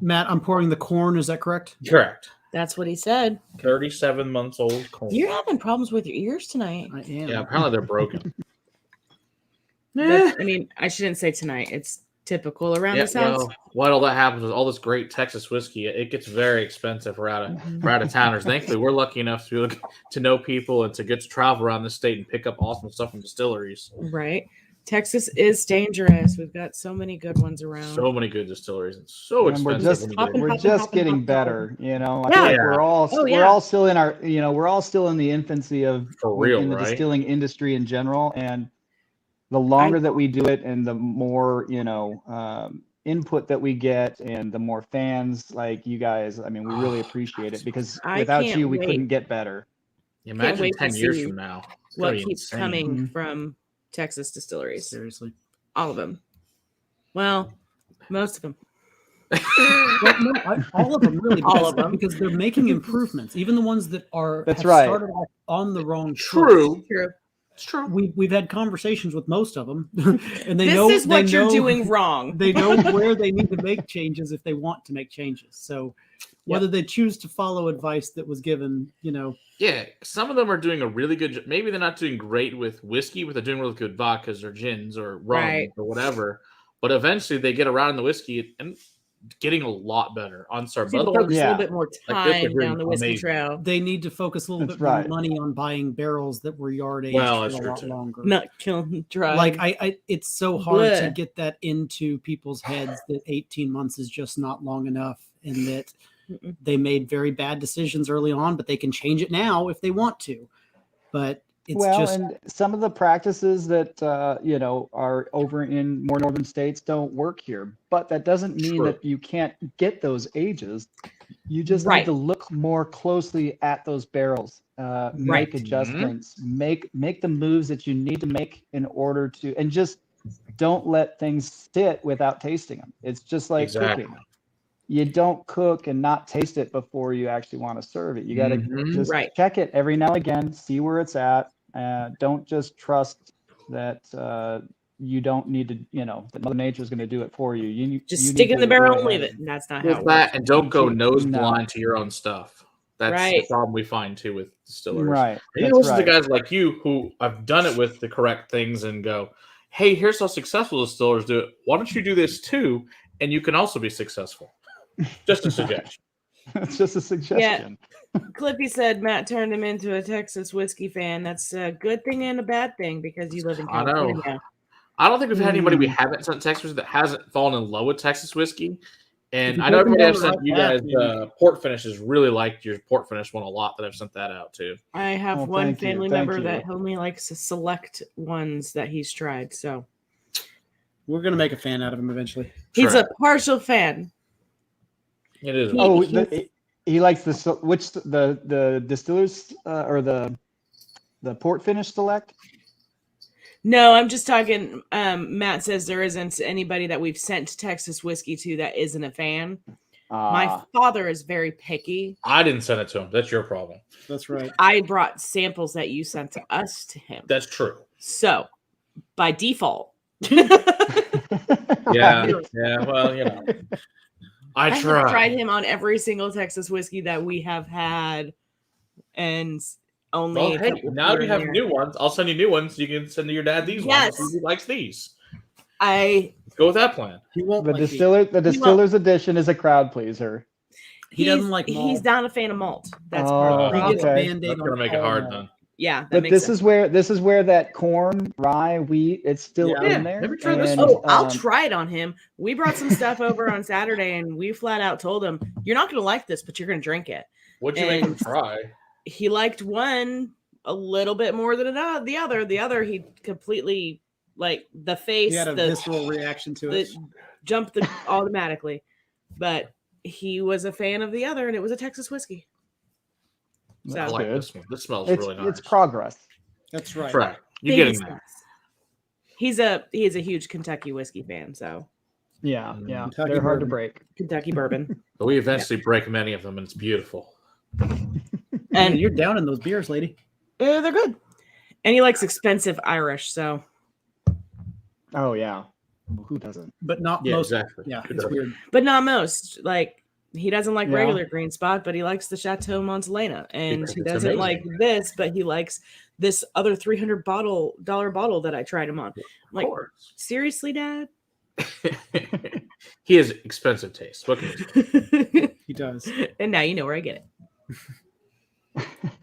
Matt, I'm pouring the corn. Is that correct? Correct. That's what he said. 37 months old corn. You're having problems with your ears tonight. I am. Yeah, apparently they're broken. I mean, I shouldn't say tonight. It's typical around this house. What all that happens with all this great Texas whiskey, it gets very expensive for out of towners. Thankfully, we're lucky enough to know people and to get to travel around the state and pick up awesome stuff from distilleries. Right. Texas is dangerous. We've got so many good ones around. So many good distilleries. It's so expensive. We're just getting better, I feel Yeah. like we're all still in our, we're all still in the infancy of in the right? distilling industry in general, and the longer that we do it and the more, input that we get and the more fans like you guys, we really appreciate it because without you, we couldn't get better. Imagine 10 years from now. What keeps coming from Texas distilleries. Seriously. All of them. Well, most of them. All of them, really. All of them. Because they're making improvements. Even the ones that started off on the wrong True. It's true. We've had conversations with most of them, and this is what you're doing wrong. They know where they need to make changes if they want to make changes. So whether they choose to follow advice that was given, Yeah, some of them are doing a really good job. Maybe they're not doing great with whiskey, but they're doing really good vodkas or gins or rum or whatever. But eventually they get around in the whiskey and getting a lot better on start. So But focus a Yeah. little bit more Like this time was down the whiskey amazing. trail. They need to focus a little That's bit more right. money on buying barrels that were yard aged Well, for that's a true lot too. longer. Not killing dry. Like I it's so hard to Bleh. get that into people's heads that 18 months is just not long enough, and that Mm-mm. they made very bad decisions early on, but they can change it now if they want to. But it's just and some of the practices that are over in more northern states don't work here. But that doesn't mean True. that you can't get those ages. You just Right. need to look more closely at those barrels, Right. make adjustments, make the moves that you need to make in order to, and just don't let things sit without tasting them. It's just like Exactly. cooking. You don't cook and not taste it before you actually want to serve it. You got to Mhm. just Right. check it every now and again, see where it's at. Don't just trust that you don't need to, that Mother Nature is going to do it for you. You Just you stick need in the to go barrel and ahead leave it. And that's not how With it that, works. and don't go nose No. blind to your own stuff. That's Right. the problem we find too with distillers. Right. And you That's listen to right. guys like you who have done it with the correct things and go, hey, here's how successful distillers do it. Why don't you do this too? And you can also be successful. Just a suggestion. It's just a suggestion. Clippy said Matt turned him into a Texas whiskey fan. That's a good thing and a bad thing because you live in I know. California. I don't think we've had anybody we haven't sent Texas that hasn't fallen in love with Texas whiskey. If And you I know take them everybody down I've the sent right you path, guys maybe. port finishes really liked your port finish one a lot that I've sent that out to. I have Oh, one thank you, family thank member you. that only likes to select ones that he's tried. So we're gonna make a fan out of him eventually. he's Try. a partial fan. It is. He- Oh, he's- he likes the distillers or the port finish select. No, I'm just talking. Matt says there isn't anybody that we've sent Texas whiskey to that isn't a fan. My father is very picky. I didn't send it to him. That's your problem. That's right. I brought samples that you sent to us to him. That's true. So by default, Yeah. Yeah. Well, I have tried. tried him on every single Texas whiskey that we have had, and only. Well, a hey, couple now here you and have there. new ones. I'll send you new ones. You can send to your dad these Yes. ones. He likes these. I Go with that plan. He won't The like these. distillers edition is a crowd pleaser. He doesn't like He's malt. not a fan of malt. That's part of Oh, the He gets problem. okay. Band-Aid That's gonna on make it all hard malt. then. Yeah, that But makes this sense. is where that corn, rye, wheat, it's still Yeah. in there. Maybe try this and, one. Oh, I'll um, try it on him. We brought some stuff over on Saturday, and we flat out told him, "You're not going to like this, but you're going to drink it." What'd you make him And- try? He liked one a little bit more than the other. The other, he completely like the face, He had a the visceral reaction to it. jumped automatically. But he was a fan of the other, and it was a Texas whiskey. I So like good. this one. This smells it's really nice. it's progress. That's right. Right. You're Baby getting there. steps. He's a huge Kentucky whiskey fan, so Yeah, Kentucky they're hard to bourbon. break. Kentucky bourbon. But we eventually break many of them, and it's beautiful. And And you're down in those beers, lady. they're good. And he likes expensive Irish, so Oh yeah, who doesn't? But not Yeah, most. exactly. Yeah, Good it's job. weird. but not most. Like he doesn't like Yeah. regular green spot, but he likes the Chateau Montelena, and Because he it's doesn't like amazing. this, but he likes this other $300 bottle that I tried him on. I'm like, Of course. seriously, Dad? He has expensive taste. What can you do? He does. And now you know where I get it.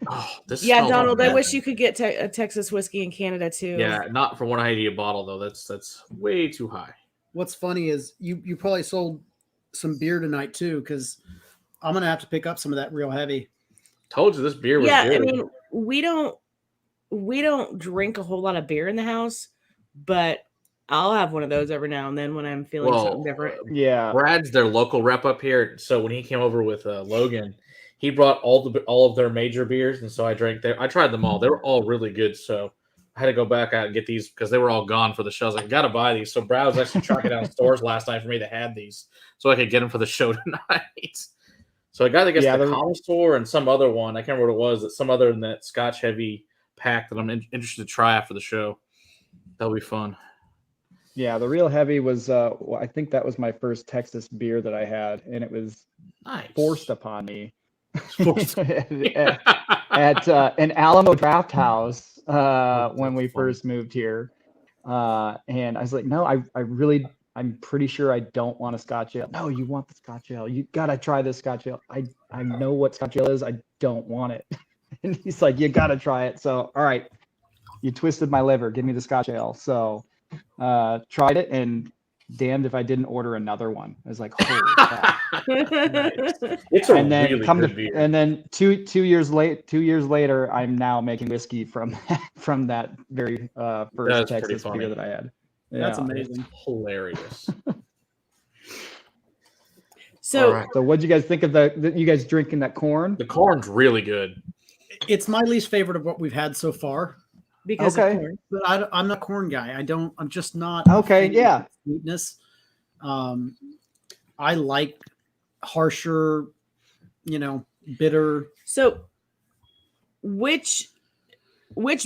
Oh, this Yeah, smells Donald, I amazing. wish you could get a Texas whiskey in Canada too. Yeah, not for 180 a bottle though. That's way too high. What's funny is you probably sold some beer tonight too, because I'm gonna have to pick up some of that real heavy. Told you this beer was Yeah, good. I mean, we don't drink a whole lot of beer in the house, but I'll have one of those every now and then when I'm feeling Well, something different. Yeah, Brad's their local rep up here. So when he came over with Logan, he brought all of their major beers, and so I drank there. I tried them all; they were all really good. So I had to go back out and get these because they were all gone for the show. I was like, gotta buy these. So Brad was actually tracking down stores last night for me that had these, so I could get them for the show tonight. So I got, I guess, Yeah, the they're- Connoisseur and some other one. I can't remember what it was. That some other than that Scotch heavy pack that I'm interested to try after the show. That'll be fun. yeah. The real heavy was. I think that was my first Texas beer that I had, and it was Nice. forced upon me Forced. at an Alamo Draft House when we That's funny. first moved here. And I was like, no, I really I'm pretty sure I don't want a Scotch ale. No, you want the Scotch ale. You gotta try this Scotch ale. I know what Scotch ale is. I don't want it. And he's like, you gotta try it. So, all right, you twisted my liver. Give me the Scotch ale. So, tried it, and damned if I didn't order another one. I was like, holy crap. It's a And then really come good to, beer. and then 2 years later, I'm now making whiskey from that very That's first pretty Texas funny. beer that I had. That's Yeah. amazing. It's hilarious. So, All right. So what'd you guys think of you guys drinking that corn? The corn's really good. It's my least favorite of what we've had so far. because Okay. of corn. But I'm not a corn guy. I'm just not. a Okay, fan of yeah. Sweetness. I like harsher, bitter. So, which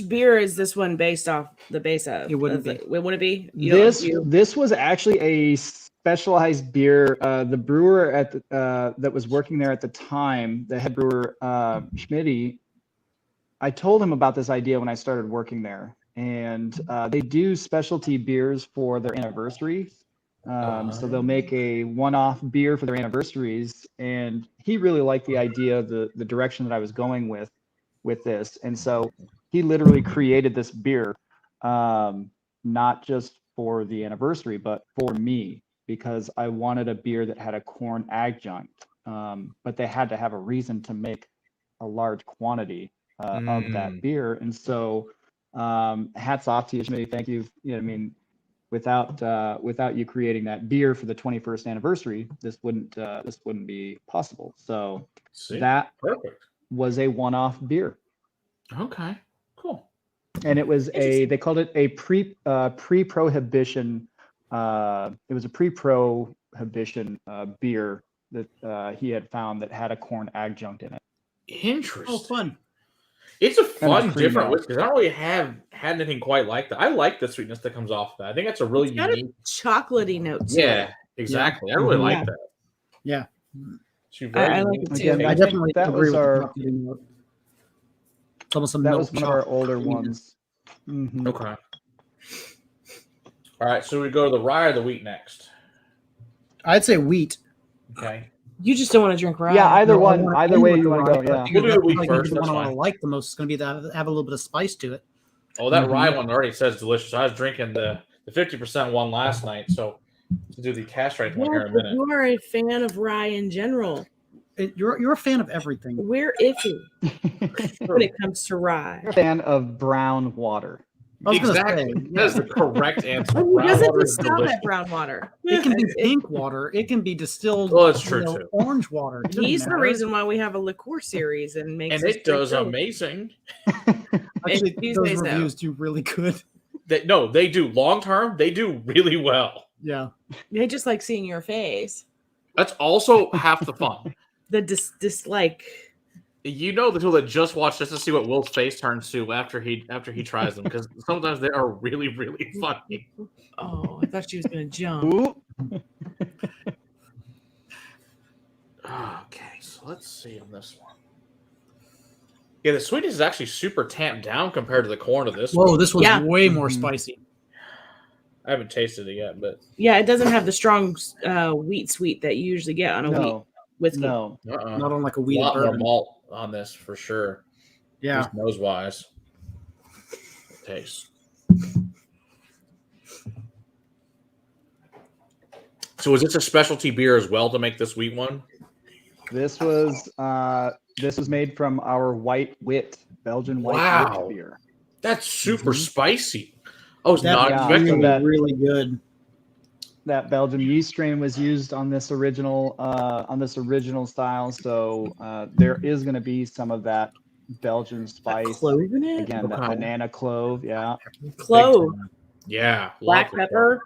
beer is this one based off the base of? It wouldn't be. Would it be? This was actually a specialized beer. The brewer at that was working there at the time, the head brewer Schmitty, I told him about this idea when I started working there, and they do specialty beers for their anniversaries. So they'll make a one-off beer for their anniversaries, and he really liked the idea, the direction that I was going with this, and so he literally created this beer, not just for the anniversary, but for me, because I wanted a beer that had a corn adjunct, but they had to have a reason to make a large quantity of that beer, and so hats off to you, Schmitty. Thank you. I mean, without you creating that beer for the 21st anniversary, this wouldn't be possible. So that Perfect. was a one-off beer, Okay. Cool. and it was they called it a pre-prohibition. It was a pre-prohibition beer that he had found that had a corn adjunct in it. Interesting. Oh, fun. It's a fun, cream different ale. whiskey. I don't really have had anything quite like that. I like the sweetness that comes off of that. I think that's a really It's got a unique. chocolatey note to Yeah, it. exactly. I really Mhm. like that. Yeah. It's very I like unique. it too. Again, I definitely that agree was with the our chocolatey note. It's almost a that milk was one of our chocolate older sweetness. ones. Mhm. Okay. All right, so we go to the rye or the wheat next. I'd say wheat. Okay. You just don't want to drink rye. Yeah, either No, I one, wanna either end way with you the want to rye, go. but I Yeah. figure We'll do the that's wheat probably gonna be first, the one that's I fine. like the most. It's going to be that have a little bit of spice to it. Oh, that rye one already says delicious. I was drinking the 50% one last night, so to do the cask strength one here in a minute. You are a fan of rye in general. You're a fan of everything. We're iffy when it comes to rye. Fan of brown water. I was gonna Exactly. say, That is the correct answer. Who Brown doesn't water is distill delicious. that brown water? It can be pink water. It can be distilled. Well, it's true, too. Orange water. It doesn't He's the matter. reason why we have a liqueur series and makes And us it does drink amazing. Actually, If you those say so. reviews do really good. They do. Long term, they do really well. Yeah. They just like seeing your face. That's also half the fun. The dislike. You know the people that just watch just to see what Will's face turns to after he tries them, because sometimes they are really, really funny. Oh, I thought she was gonna jump. Ooh. Okay, so let's see on this one. Yeah, the sweetness is actually super tamped down compared to the corn of this Whoa, one. this one's Yeah. way more Mhm. spicy. I haven't tasted it yet, but Yeah, it doesn't have the strong wheat sweet that you usually get on a wheat No, whiskey. no. Not on like a a wheat lot more bourbon. malt on this for sure. Yeah. Nose wise. Taste. So is this a specialty beer as well to make this wheat one? This was made from our white wit, Belgian white Wow. wit beer. That's super Mhm. spicy. I was That's not yeah, expecting really, that. really good. That Belgian yeast strain was used on this original style. So there is going to be some of that Belgian spice. Clove in it? Again, that Okay. banana clove. Yeah. Clove, Yeah. black love it. pepper.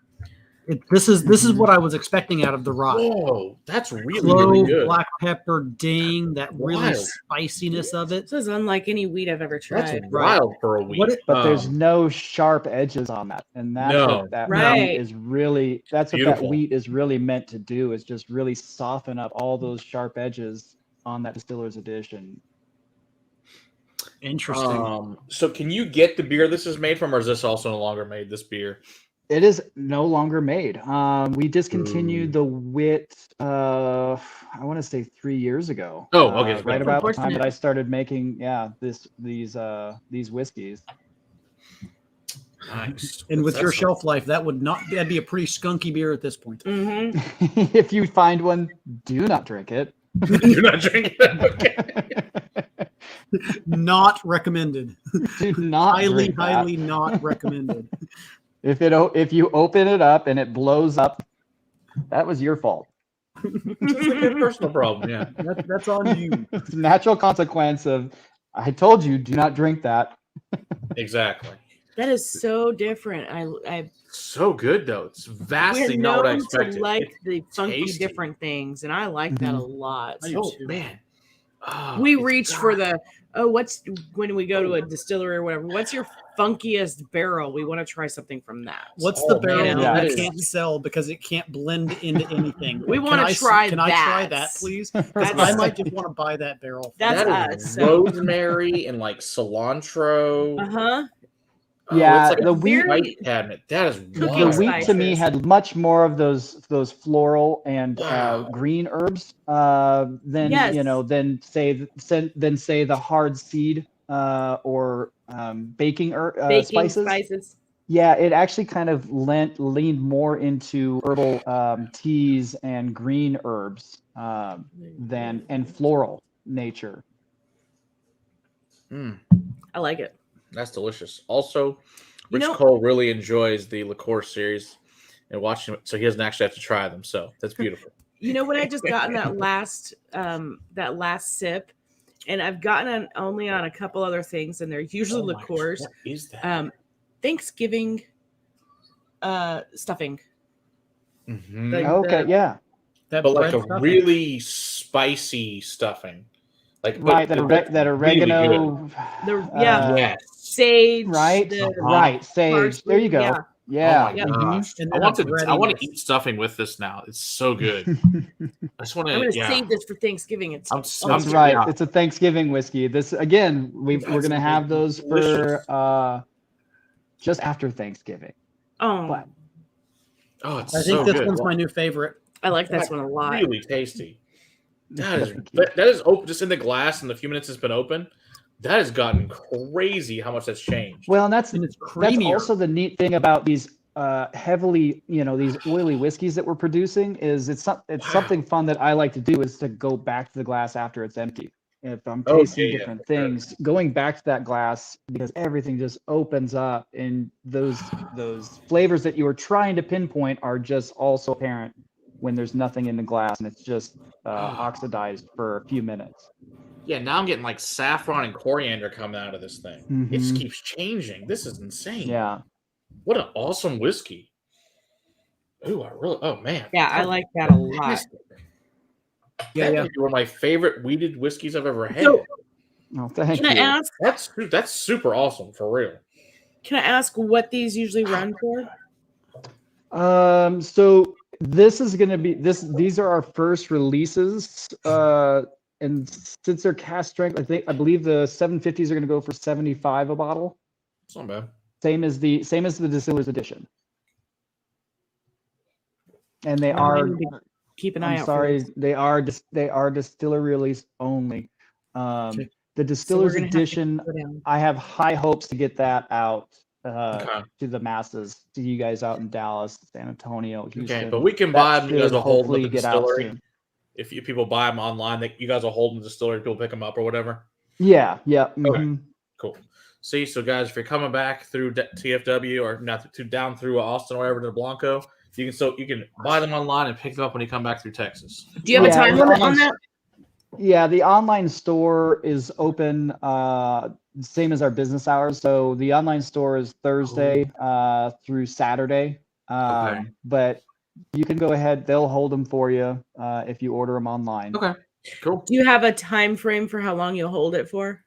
This is what I was expecting out of the rye. Whoa, that's really, Clove, really good. black pepper, ding, that really Wild. spiciness of it. This is unlike any wheat I've ever That's tried. wild for a wheat. What it- But there's no sharp edges on that, and that's No. what that Right. wheat is really. That's what Beautiful. that wheat is really meant to do. Is just really soften up all those sharp edges on that Distillers Edition. Interesting. So can you get the beer this is made from, or is this also no longer made, this beer? It is no longer made. We discontinued the wit. I want to say 3 years ago. Oh, okay. Right about the time Unfortunate. that I started making these whiskeys. Nice. And with your That's- shelf life, that'd be a pretty skunky beer at this point. Mm-hmm. If you find one, do not drink it. You're not drinking that. Okay. Not recommended. Do not highly, drink that. highly not recommended. If you open it up and it blows up, that was your fault. It's like a personal problem. Yeah. That's on you. It's a natural consequence of I told you do not drink that. Exactly. That is so different. I So good though. It's vastly we're not what I known expected. to like the funky tasty. different things, and I like that a lot. I do Oh too. man. Oh, We it's reach for got- what's when we go to a distillery or whatever, what's your funkiest barrel? We want to try something from that. What's Oh, the barrel man, that that you is- can't sell because it can't blend into anything? We Can wanna I- try Can I try that. that, please? That's I might just want to buy that barrel. That's That is us, so- rosemary and like cilantro. Uh-huh. Yeah, it's like the a wheat- white cabinet. That is Cooking The wild. wheat to me spices. had much more of those floral and Wow. green herbs than Yes. than say the hard seed or baking spices. Yeah, it actually kind of leaned more into herbal teas and green herbs and floral nature. Mm, I like it. that's delicious. Also, You Rich know- Cole really enjoys the liqueur series and watching it, so he doesn't actually have to try them. So that's beautiful. You know what I just got in that last sip, and I've gotten only on a couple other things, and they're usually Oh my gosh, liqueurs. what is that? Thanksgiving stuffing. Mhm. like- Okay, yeah, That But like bread a stuffing. really spicy stuffing, like right. but That really good. oregano. Yes. Sage. Right, right. Sage. parsley, There you go. yeah. Yeah. Oh my Yeah. gosh. And I then want a to breadiness. eat stuffing with this now. It's so good. I just want I'm gonna to. Yeah. save this for Thanksgiving. It's I'm That's right. yeah. It's a Thanksgiving whiskey. This again, we're That's gonna have those delicious. for just after Thanksgiving. oh, But Oh, it's I so think this good. one's my new favorite. I like this one a lot. Really tasty. That is open just in the glass in the few minutes it's been open. That has gotten crazy how much that's changed. well, and that's And it's creamier. also the neat thing about these heavily, these oily whiskeys that we're producing is it's something fun that I like to do is to go back to the glass after it's empty. If I'm Oh, tasting yeah, different for sure. things, going back to that glass because everything just opens up and those flavors that you were trying to pinpoint are just also apparent when there's nothing in the glass and it's just oxidized for a few minutes. Yeah, now I'm getting like saffron and coriander coming out of this thing. It just Mhm. keeps changing. This is insane. Yeah. What an awesome whiskey. Ooh, oh man. Yeah, I like that a lot. Fantastic. Yeah, That yeah. might be one of my favorite weeded whiskeys I've ever had. So, Oh, thank can I you. ask? That's super awesome for real. Can I ask what these usually run for? So this is going to be these are our first releases. And since they're cask strength, I believe the 750s are going to go for 75 a bottle. It's not bad. Same as the Distillers Edition. And they Well, I are need to keep an eye I'm out. sorry, For this. they are distiller release only. Okay. The Distillers gonna have to Edition, go down. I have high hopes to get that out Okay. to the masses, to you guys out in Dallas, San Antonio, Houston. Okay, but we can That buy them. You guys should will hold them hopefully at the get out distillery. soon. If people buy them online, you guys will hold them at the distillery. People pick them up or whatever. Yeah, yeah. mhm. Cool. See, so guys, if you're coming back through TFW or not down through Austin or wherever to Blanco, you can buy them online and pick them up when you come back through Texas. Do you have a Yeah, time the limit on online- that? Yeah, the online store is open, same as our business hours. So the online store is Thursday through Saturday. Okay. But you can go ahead; they'll hold them for you if you order them online. Okay. Cool. Do you have a time frame for how long you'll hold it for?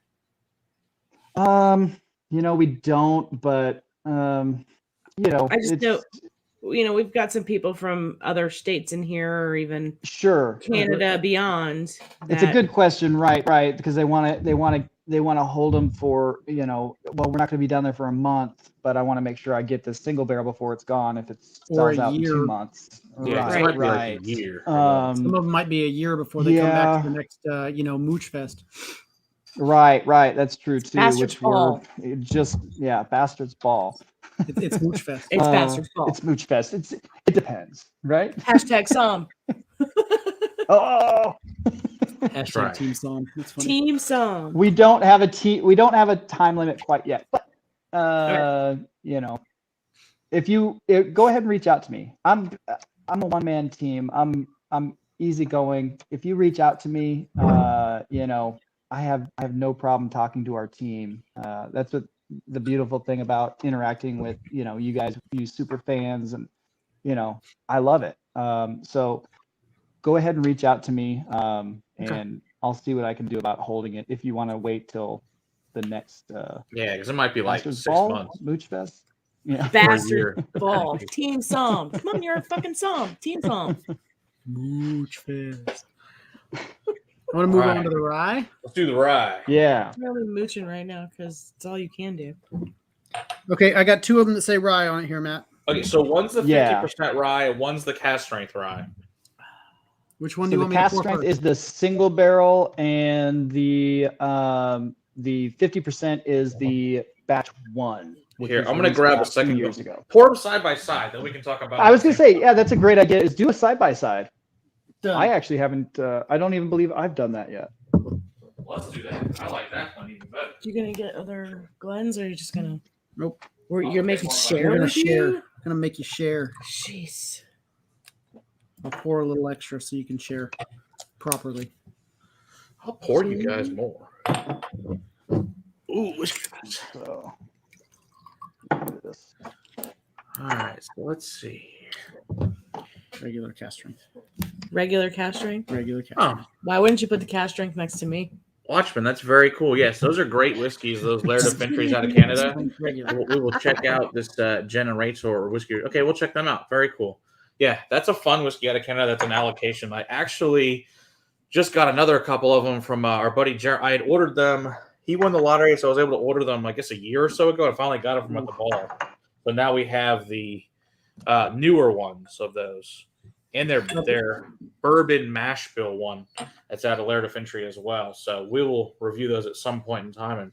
We don't, but I just it's, know, we've got some people from other states in here, or even sure. Canada beyond. It's a that- good question, right? Because they want to they want to hold them for, we're not going to be down there for a month, but I want to make sure I get this single barrel before it's gone. If it Or sells a out in year. 2 months. Yeah, Right. it might be like a year. Some of them might be a year before they come back to the next, Mooch Fest. Right. That's true too. Bastard's Which Ball. we're just, Bastard's Ball. It's Mooch Fest. It's Bastard's Ball. It's Mooch Fest. It depends, right? Hashtag Som. Oh, Hashtag right. Team Song. That's funny. Team Som. we don't have a time limit quite yet, but if you go ahead and reach out to me. I'm a one-man team. I'm easygoing. If you reach out to me, I have no problem talking to our team. That's what the beautiful thing about interacting with you guys, you super fans, and I love it. So go ahead and reach out to me, and I'll see what I can do about holding it. If you want to wait till the next Because it might be like Bastard's 6 Ball, months. Mooch Fest. Yeah. Bastard Ball. Team Som. Come on, you're a fucking Som. Team Som. Mooch Fest. I want to move on to the rye. Let's do the rye. Yeah. I'm really mooching right now because it's all you can do. Okay, I got 2 of them that say rye on it here, Matt. Okay, so one's the 50% Yeah. rye, and one's the cask strength rye. Which one So do you the want me to cask pour strength first? is the single barrel, and the 50% is the batch 1. which Here, was I'm gonna released grab a about 2 second. years ago. Pour them side by side, then we can talk about. I was gonna say, that's a great idea. Is do a side by side. Done. I actually haven't. I don't even believe I've done that yet. Let's do that. I like that one even better. You gonna get other Glens, or are you just gonna? Nope. Or you're making We're share We're gonna with share. you? Gonna make you share. Jeez. I'll pour a little extra so you can share properly. I'll pour you guys more. Ooh, whiskey. So, look at this. All right, so let's see. Regular cast strength. Regular cask strength. Regular cast Oh, strength. Why wouldn't you put the cask strength next to me? Watchman, that's very cool. Yes, those are great whiskeys. Those Laird of Fintries out of Canada. Regular. We will check out this Jen and Rachel or whiskey. Okay, we'll check them out. Very cool. Yeah, that's a fun whiskey out of Canada. That's an allocation. I actually just got another couple of them from our buddy Jared. I had ordered them. He won the lottery, so I was able to order them, I guess, a year or so ago. I finally got them from at the ball. So now we have the newer ones of those. And their bourbon mash bill one that's out of Laird of Fintry as well. So we will review those at some point in time and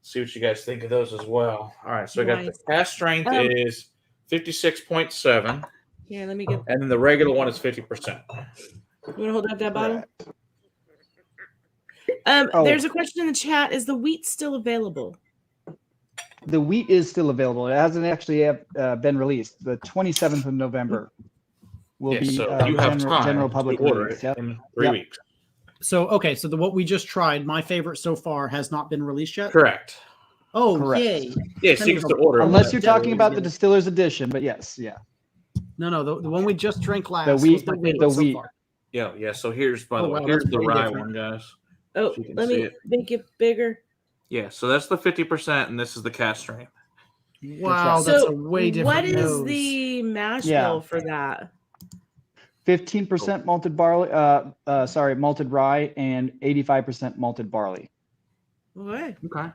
see what you guys think of those as well. All right, so I got the Nice. cask strength is 56.7, Here, let me get. and then the regular one is 50%. You want to hold up that bottle? Correct. There's a question in the chat: is the wheat still available? The wheat is still available. It hasn't actually been released. The 27th of November will Yeah, be so you have time general to public order release. it Yep. in 3 Yep. weeks. So what we just tried, my favorite so far, has not been released yet. Correct. Oh, Correct. yay! Yeah, so you can still order it. Unless you're Yeah, talking about the Distillers Edition, but yes, yeah. No, the one we just drank last. The wheat- was my favorite the so wheat. far. Yeah. So here's, by the Oh, way, wow, here's that's the way rye different. one, guys. Oh, So you can let see me it. make it bigger. Yeah, so that's the 50%, and this is the cask strength. Wow, that's a way different. What is nose. the mash Yeah. bill for that? 15% malted barley. Malted rye, and 85% malted barley. Okay. Okay.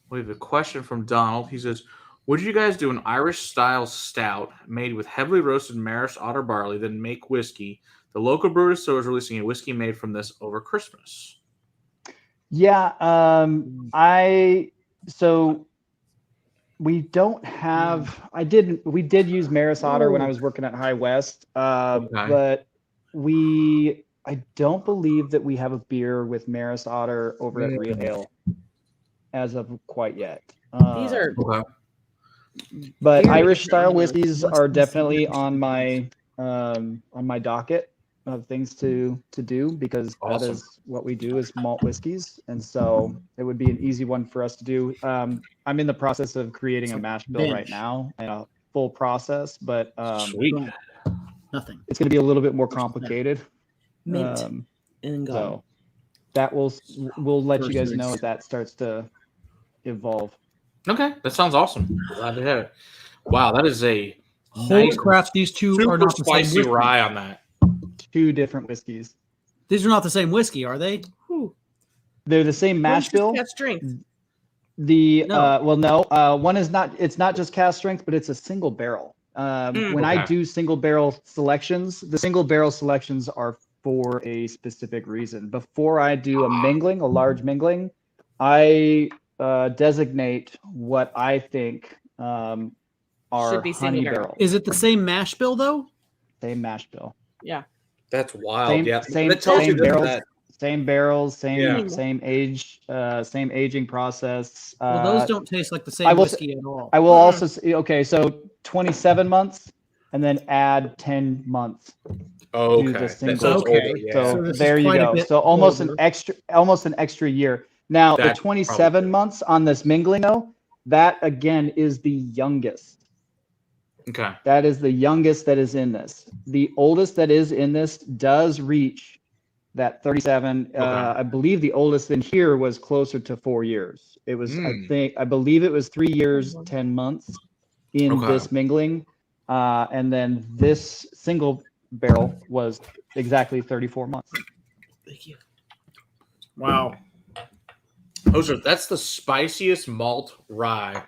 We have a question from Donald. He says, would you guys do an Irish-style stout made with heavily roasted Maris Otter barley, then make whiskey? The local brewer distiller is releasing a whiskey made from this over Christmas. Yeah, we don't have. We did use Maris Otter when I was working at High West, but I don't believe that we have a beer with Maris Otter over at Real Ale as of quite yet. These are Okay. But very Irish style different. whiskeys are definitely on my docket of things to do, because Awesome. that is what we do, is malt whiskeys, and so it would be an easy one for us to do. I'm in the process of creating a mash bill right now, and a full process, but Sweet. Nothing. it's going to be a little bit more complicated. mint Um, and gum. so that we'll let you guys First know mix. as that starts to evolve. Okay, that sounds awesome. Glad to have it. Wow, that is a Holy nice, crap! These two are super not the same spicy whiskey. rye on that. 2 different whiskeys. These are not the same whiskey, are they? Whew. They're the same mash bill. Cask Strength. One is not. It's not just cask strength, but it's a single barrel. When I do single barrel selections, the single barrel selections are for a specific reason. Before I do a mingling, a large mingling, I designate what I think are Should be honey single barrel. barrels. Is it the same mash bill though? Same mash bill. Yeah. That's wild. Same, Yeah. same, That tells you same that- barrels. that- Same barrels, same Yeah. same age, same aging process. Well, those don't taste like the I same will whiskey at all. I will also say, okay, so 27 months and then add 10 months. Oh, to okay. the single. So it's Okay. older, yeah. So So this is there you quite a go. bit So almost older. an extra year. Now That's the 27 probably- months on this mingling, though, that again is the youngest. Okay. That is the youngest that is in this. The oldest that is in this does reach that 37. Okay. I believe the oldest in here was closer to 4 years. It was, I believe it was 3 years, 10 months in Okay. this mingling. And then this single barrel was exactly 34 months. Thank you. Wow. That's the spiciest malt rye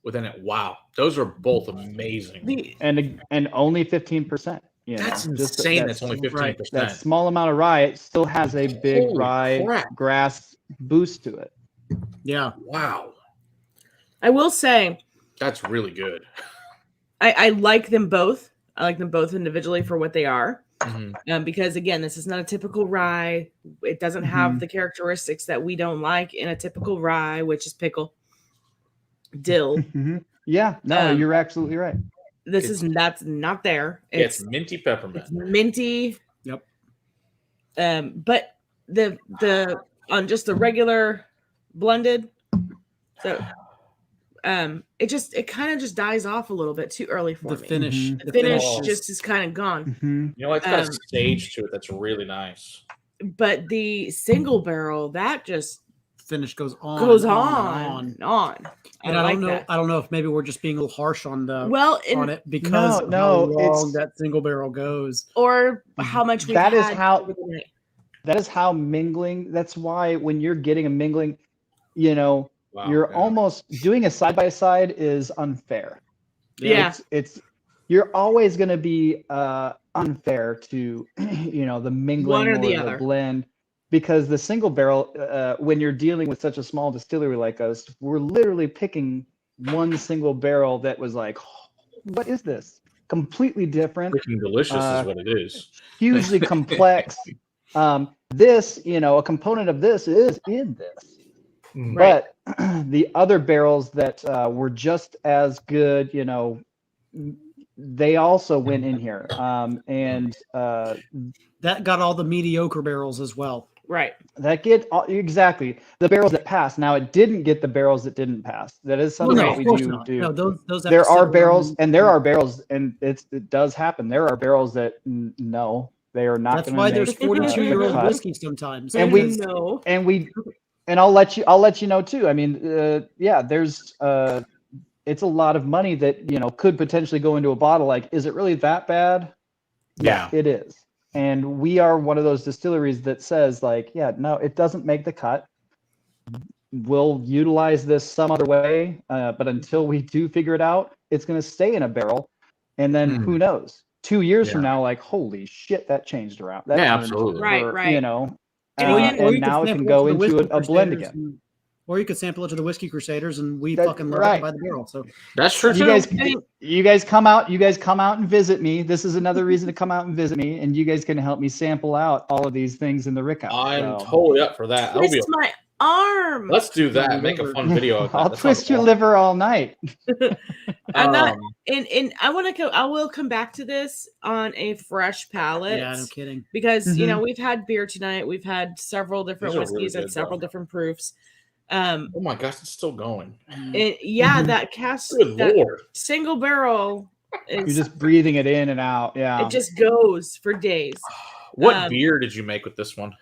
within it. Wow. Those are both amazing. And only 15%. You know, That's just insane. That's only 15%. that small amount of rye, it still has a big Holy rye crap. grass boost to it. Yeah. Wow. I will say That's really good. I like them both. I like them both individually for what they are. Mhm. Because again, this is not a typical rye. It doesn't have the characteristics that we don't like in a typical rye, which is pickle, dill. Yeah, no, Um, you're absolutely right. That's not there. It's minty peppermint. It's minty. Yep. But the on just the regular blended, so it kind of just dies off a little bit too early for The me. finish. The finish Oh. just is kind of gone. You know, it's got a Um, stage to it that's really nice. But the single barrel that just Finish goes on. goes and on and and on. And I don't know. I don't know if maybe we're just being a little harsh on the Well, on it because of how long it's- that single barrel goes. or how much we That is had how- over the night. That is how mingling. That's why when you're getting a mingling, you know, Wow, you're yeah. almost doing a side by side is unfair. Yeah. It's you're always going to be unfair to you know the mingling One or the the other. blend, because the single barrel when you're dealing with such a small distillery like us, we're literally picking one single barrel that was like, what is this? Completely different, Freaking delicious is what it is. hugely complex. This, you know, a component of this is in this. Right. But the other barrels that were just as good, you know, they also went in here. That got all the mediocre barrels as well. Right. That get exactly the barrels that passed. Now it didn't get the barrels that didn't pass. That is something no, that of we course do not. do. No, those have There to are sit barrels, around and there are barrels, and it does happen. There are barrels that no, they are not. That's gonna why make, there's 42-year-old cut. whiskey sometimes. And because- No. And I'll let you know too. I mean, yeah, there's it's a lot of money that, you know, could potentially go into a bottle. Like, is it really that bad? Yeah. It is. And we are one of those distilleries that says like, yeah, no, it doesn't make the cut. We'll utilize this some other way, but until we do figure it out, it's going to stay in a barrel. And then who knows? 2 years from now, like, holy shit, that changed around. That Yeah, turned absolutely. Right, for, right. You know, And Or you- again- or and you could now it can sample go to the into Whiskey a blend Crusaders again. or you could sample it to the Whiskey Crusaders, and we That- fucking love right. it by the barrel. So That's true You too. guys, I mean- you guys come out and visit me. This is another reason to come out and visit me, and you guys can help me sample out all of these things in the rick house. I'm So, totally up for that. That'll be Twist my arm. let's do that. Make a fun video of that. I'll That twist sounds your awesome. liver all night. I'm not, Um, and I will come back to this on a fresh palate. yeah, no kidding. Because you know we've had beer tonight, we've had several different These are really whiskeys and good, several though. different proofs. Oh my gosh, it's still going. Yeah, that Good that lord. single barrel You're is just breathing it in and out. Yeah. it just goes for days. What beer did you make with this one?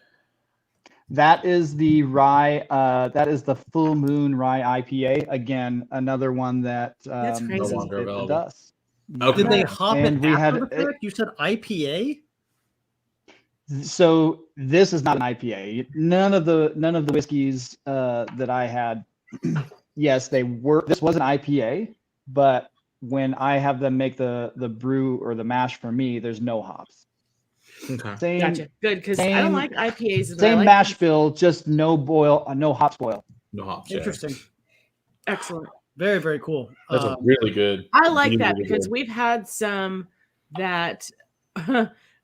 That is the rye. That is the Full Moon Rye IPA. Again, another one that That's crazy. No longer it available. does. Okay. Did they hop And it we after had the fact? You said IPA? So this is not an IPA. None of the whiskeys that I had, yes, they were. This was an IPA, but when I have them make the brew or the mash for me, there's no hops. Okay. Same, Gotcha. Good, because I don't like IPAs. But I same like mash them. bill, just no boil, no hops boil. No hops. Yeah. Interesting. Excellent. Very, very cool. That's a really good. I like that really because good. we've had some that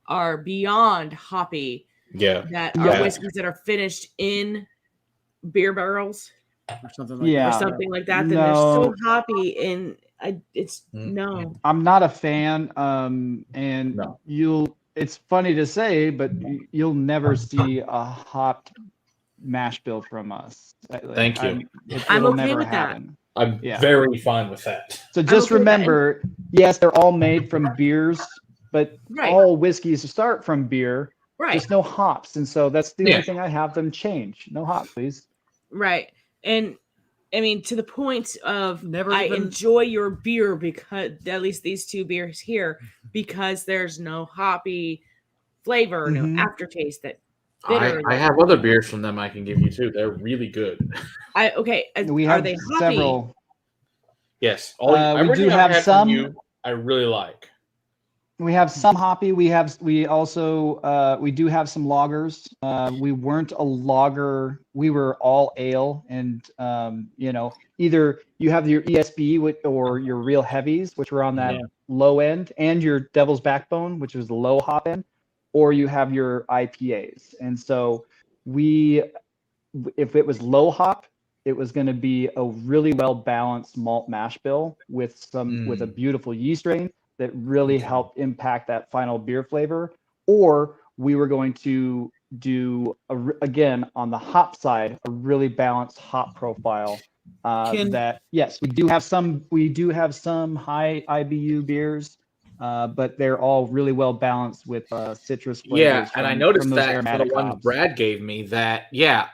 are beyond hoppy, Yeah. that are Yeah. whiskeys that are finished in beer barrels or something like Yeah. or that. something like that. Then they're so hoppy, and it's Mm. no. I'm not a fan. And No. it's funny to say, but you'll never see a hopped mash bill from us. Thank you. I'm It'll okay never with that. happen. I'm Yeah. very fine with that. So just okay with that. remember, yes, they're all made from beers, but Right. all whiskeys start from beer. Right. Just no hops. And so that's the Yeah. only thing I have them change. No hops, please. Right. And I mean, to the point of Never I even- enjoy your beer because at least these two beers here, because there's no hoppy flavor, Mhm. no aftertaste that I bitter. have other beers from them I can give you too. They're really good. We are have they hoppy? several. Yes. We everything do I've have had some. from you, I really like. We have some hoppy. We also we do have some lagers. We weren't a lager. We were all ale, and either you have your ESB or your real heavies, which were on that low end, and your Devil's Backbone, which was the low hop end, or you have your IPAs. And so if it was low hop, it was going to be a really well balanced malt mash bill with a beautiful yeast strain that really helped impact that final beer flavor. Or we were going to do again on the hop side a really balanced hop profile. Yes, we do have some high IBU beers, but they're all really well balanced with citrus flavors. Yeah, and I noticed those that for the aromatic ones hops. Brad gave me that,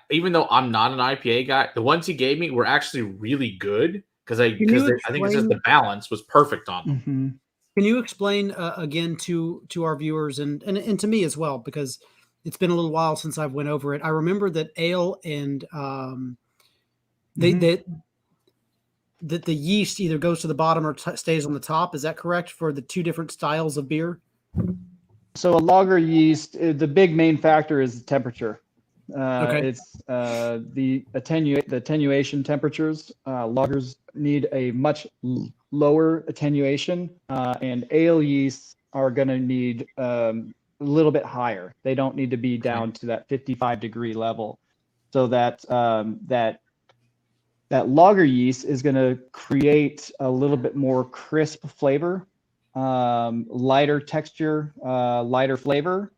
even though I'm not an IPA guy, the ones he gave me were actually really good because I think it says the balance was perfect on them. Mm-hmm. Can you explain again to our viewers and to me as well, because it's been a little while since I've went over it. I remember that ale and that the yeast either goes to the bottom or stays on the top. Is that correct for the two different styles of beer? So a lager yeast, the big main factor is the temperature. Okay. It's the attenuation temperatures. Lagers need a much lower attenuation, and ale yeasts are going to need a little bit higher. They don't need to be down to that 55-degree level. So that lager yeast is going to create a little bit more crisp flavor, lighter texture, lighter flavor,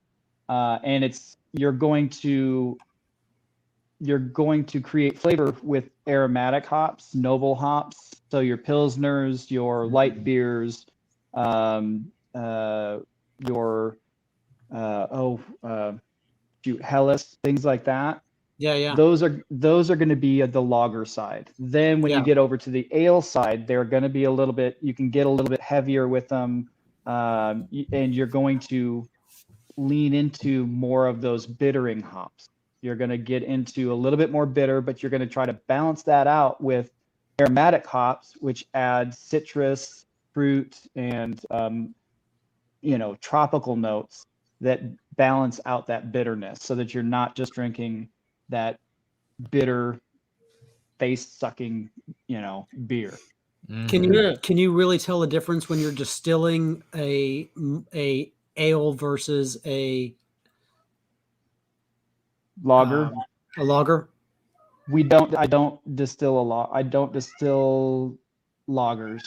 and you're going to create flavor with aromatic hops, noble hops. So your pilsners, your light beers, Helles, things like that. Yeah. Those are going to be at the lager side. Then when you get over to the ale side, they're going to be you can get a little bit heavier with them, and you're going to lean into more of those bittering hops. You're going to get into a little bit more bitter, but you're going to try to balance that out with aromatic hops, which add citrus, fruit, and tropical notes that balance out that bitterness, so that you're not just drinking that bitter, face-sucking, beer. Can you really tell the difference when you're distilling a ale versus a Lager? A lager? I don't distill I don't distill lagers.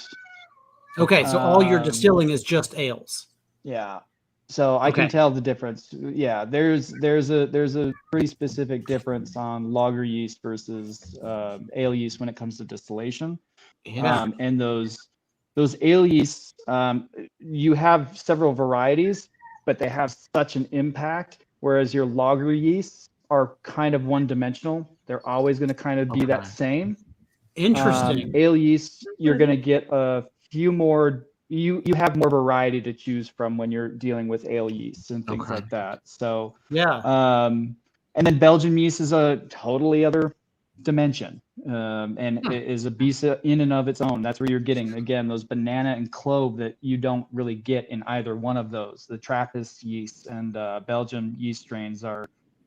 Okay, so all you're distilling is just ales. Yeah. So I can tell the difference. Yeah, there's a pretty specific difference on lager yeast versus ale yeast when it comes to distillation. Yeah. And those ale yeasts, you have several varieties, but they have such an impact. Whereas your lager yeasts are kind of one-dimensional. They're always going to kind of be that same. Interesting. Ale yeast, you're going to get a few more, you have more variety to choose from when you're dealing with ale yeasts and things Okay. like that. So Yeah. and then Belgian yeast is a totally other dimension, and it is a beast in and of its own. That's where you're getting, again, those banana and clove that you don't really get in either one of those. The Trappist yeast and Belgian yeast strains are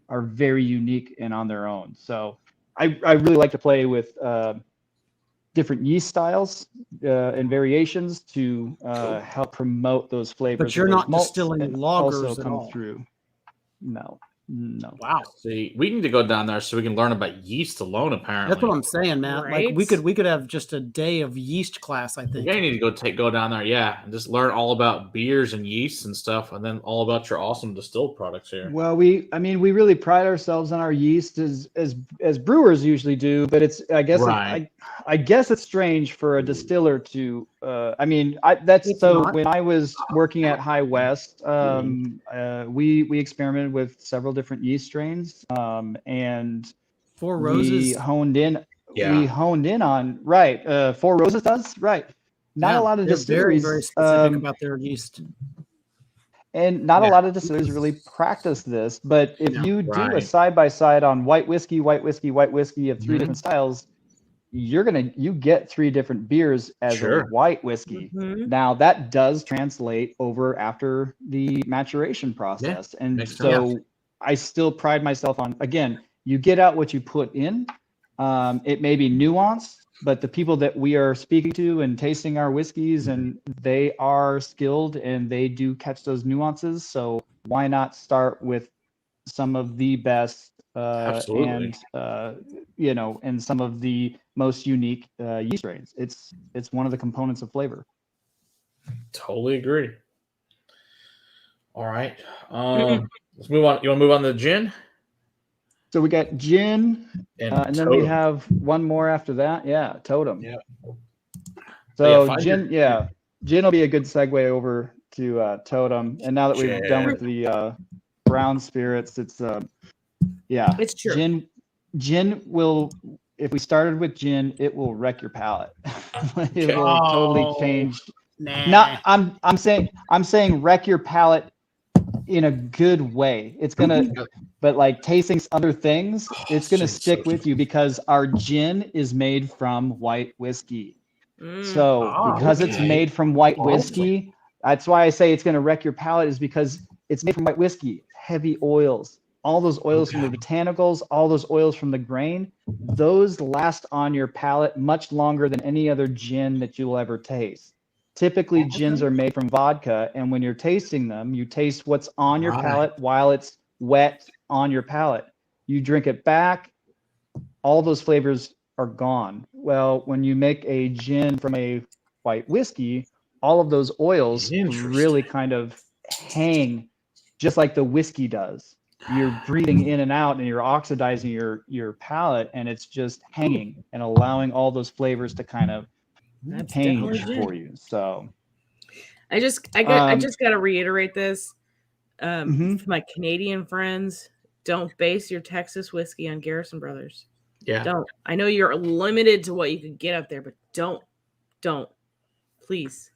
very unique and on their own. So I really like to play with different yeast styles and variations to help promote those flavors. But you're of those not malts distilling and lagers also at come all. through. No. Wow. See, we need to go down there so we can learn about yeast alone. Apparently, That's what I'm saying, Matt. Like Right? we could have just a day of yeast class, I think. we need to go down there, yeah, and just learn all about beers and yeasts and stuff, and then all about your awesome distilled products here. Well, we really pride ourselves on our yeast as brewers usually do, but it's Right. I guess it's strange for a distiller to It's not. when I was working at High West, we experimented with several different yeast strains, and Four we Roses. honed in Yeah. on right. Four Roses does right. Not Yeah, a lot of they're very, distilleries. very specific about their yeast. And not a Yeah. lot of distillers really practice this, but if No. you do a Right. side by side on white whiskey of three Mhm. different styles, you get three different beers as Sure. a white whiskey. Mhm. Now that does translate over after the maturation process, and makes so I still pride myself on, again, you get out what you put in. It may be nuanced, but the people that we are speaking to and tasting our whiskeys, and they are skilled and they do catch those nuances. So why not start with some of the best Absolutely. and some of the most unique yeast strains. It's one of the components of flavor. Totally agree. All right. Let's move on. You want to move on to the gin? So we got gin, And and then we Totem. have one more after that. Yeah, Totem. Yeah. So find gin, gin will be a good segue over to Totem. And now that we've done with the brown spirits, it's It's true. Gin will, if we started with gin, it will wreck your palate. It will totally change. Nah. Not, I'm saying wreck your palate in a good way. It's gonna, but like tasting other things, it's gonna stick with you because our gin is made from white whiskey. So because it's made from white whiskey, that's why I say it's gonna wreck your palate, is because it's made from white whiskey, heavy oils, all those oils from the botanicals, all those oils from the grain, those last on your palate much longer than any other gin that you'll ever taste. Typically, gins are made from vodka, and when you're tasting them, you taste what's on your palate while it's wet on your palate. You drink it back, all those flavors are gone. Well, when you make a gin from a white whiskey, all of those oils really kind of hang just like the whiskey does. You're breathing in and out and you're oxidizing your palate, and it's just hanging and allowing all those flavors to kind of change for you. So I just got to reiterate this. For my Canadian friends, don't base your Texas whiskey on Garrison Brothers. Yeah. Don't. I know you're limited to what you can get up there, but don't. Please.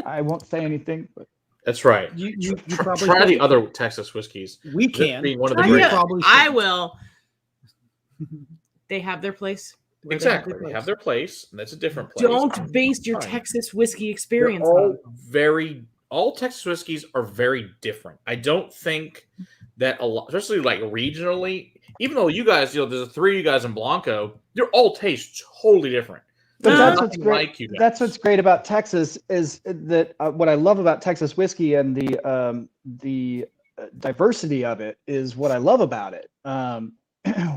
I won't say anything, but that's right. You probably try the other Texas whiskeys. We can. Being one of the I will. They have their place. Exactly. They have their place, and that's a different place. Don't base your Texas whiskey experience on. Oh. All Texas whiskeys are very different. I don't think that a lot, especially like regionally, even though you guys, there's the three of you guys in Blanco, they're all taste totally different. But that's what's great. That's what's great about Texas is that what I love about Texas whiskey and the diversity of it is what I love about it.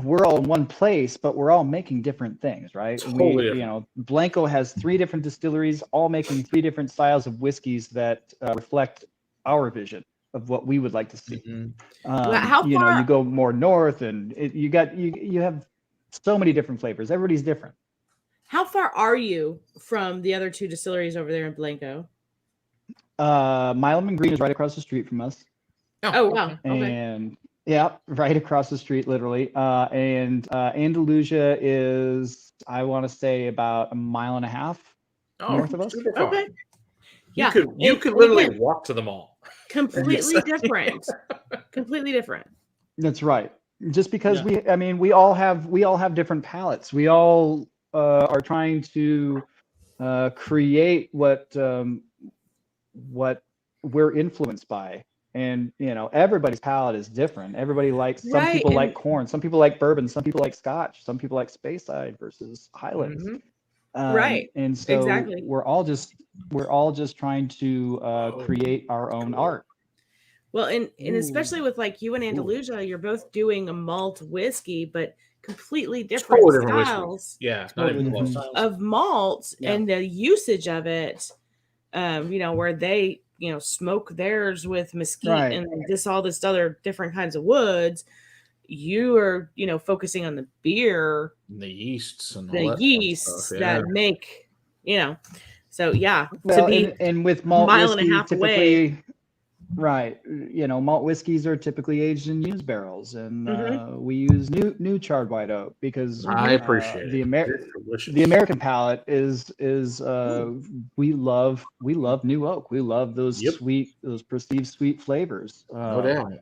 We're all in one place, but we're all making different things, right? Totally different. Blanco has 3 different distilleries, all making 3 different styles of whiskeys that reflect our vision of what we would like to see. How far? You go more north, and you have so many different flavors. Everybody's different. How far are you from the other 2 distilleries over there in Blanco? Milam and Green is right across the street from us. Oh wow! Okay. And yeah, right across the street, literally. And Andalusia is, I want to say, about a mile and a half north of us. Super far. Okay. You Yeah. could literally walk to the mall. Completely different. Completely different. That's right. Just because we all have different palates. We all are trying to create what we're influenced by. And everybody's palate is different. Everybody likes some Right, people and- like corn, some people like bourbon, some people like Scotch, some people like Speyside versus Highlands. Right. And so Exactly. we're all just trying to create our own art. Well, and especially with like you and Andalusia, you're both doing a malt whiskey, but completely different Totally different whiskey. styles Yeah, not even different close. styles. of malt Yeah. and the usage of it. Where they smoke theirs with mesquite Right. and all this other different kinds of woods. You are focusing on the beer, And the yeasts and all the that fun yeasts stuff, that make So yeah, Well, to be and with malt mile and a whiskey, half away. typically, right? Malt whiskeys are typically aged in used barrels, and we use new charred white oak because I appreciate it. the It's delicious. the American palate is we love new oak. We love those those perceived sweet flavors. No doubt.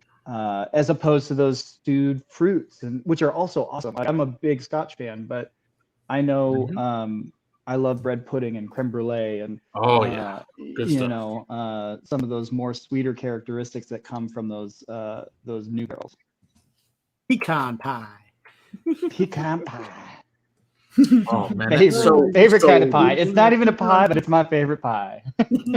As opposed to those stewed fruits, and which are also awesome. I'm a big Scotch fan, but I know I love bread pudding and creme brulee, and Good stuff. some of those more sweeter characteristics that come from those new barrels. Pecan pie. Pecan pie. Oh man, favorite kind of pie. It's not even a pie, but it's my favorite pie.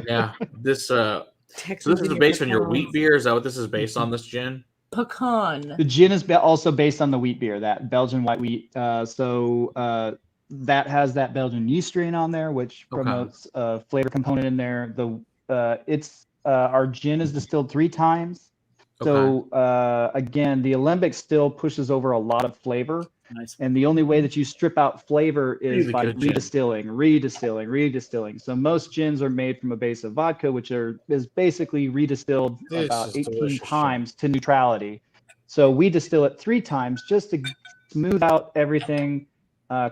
Yeah, this so this is based on your wheat beer. Is that what this is based on? This gin? Pecan. The gin is also based on the wheat beer, that Belgian white wheat. That has that Belgian yeast strain on there, which promotes a flavor component in there. Our gin is distilled 3 times. So again, the alembic still pushes over a lot of flavor. Nice. And the only way that you strip out flavor is Really by good gin. redistilling. So most gins are made from a base of vodka, which is basically redistilled This about is 18 delicious, times to neutrality. So we distill it 3 times just to smooth out everything,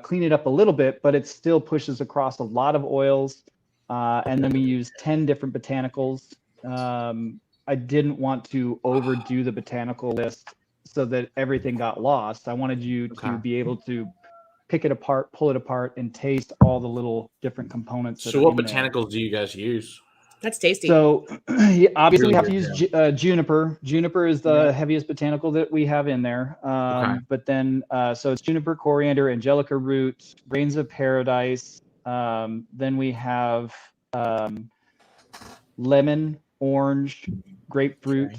clean it up a little bit, but it still pushes across a lot of oils. And then we use 10 different botanicals. I didn't want to overdo the botanical list so that everything got lost. I wanted you to be able to pick it apart, pull it apart, and taste all the little different components. So what botanicals do you guys use? That's tasty. So obviously Really we have good, to use juniper. Juniper is the heaviest botanical that we have in there. But then, so it's juniper, coriander, angelica root, grains of paradise. Then we have lemon, orange, grapefruit,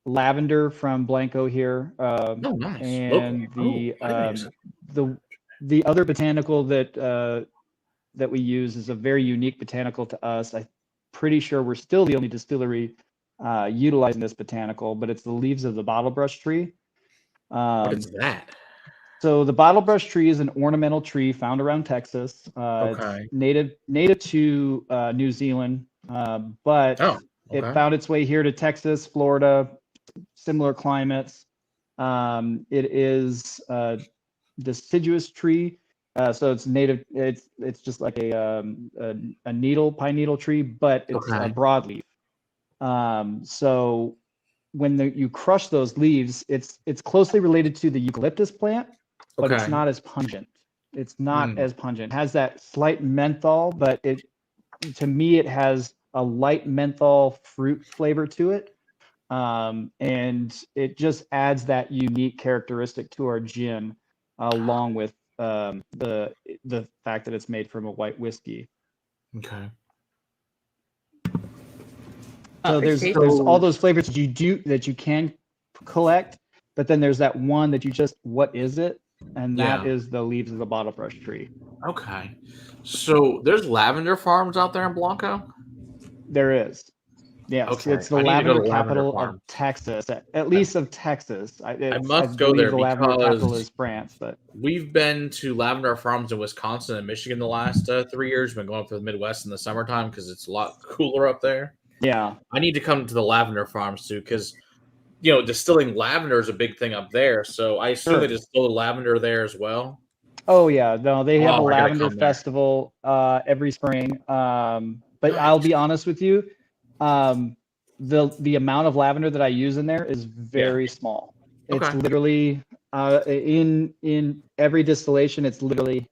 lavender from Blanco here. Nice. And Local. the other botanical that we use is a very unique botanical to us. I'm pretty sure we're still the only distillery utilizing this botanical, but it's the leaves of the bottlebrush tree. What is that? So the bottlebrush tree is an ornamental tree found around Texas. It's native to New Zealand, but it found its way here to Texas, Florida, similar climates. It is a deciduous tree. So it's native. It's just like a pine needle tree, but it's a broadleaf. So when you crush those leaves, it's closely related to the eucalyptus plant, but it's not as pungent. It's not as pungent. It has that slight menthol, but to me it has a light menthol fruit flavor to it, and it just adds that unique characteristic to our gin, along with the fact that it's made from a white whiskey. Okay. So there's all those flavors that you can collect, but then there's that one that what is it? And that is the leaves of the bottlebrush tree. Okay. So there's lavender farms out there in Blanco? There is. Yes, Okay. it's the I need to go lavender to capital Lavender of Texas, at least of Texas. I must go there the lavender capital because is France, but we've been to lavender farms in Wisconsin and Michigan the last 3 years. Been going for the Midwest in the summertime because it's a lot cooler up there. yeah. I need to come to the lavender farms too because, distilling lavender is a big thing up there. So I assume they distill the lavender there as well. Oh yeah, no, they have a Oh, I gotta lavender come there. festival every spring. But Nice. I'll be honest with you, the amount of lavender that I use in there is very small. It's Okay. literally in every distillation, it's literally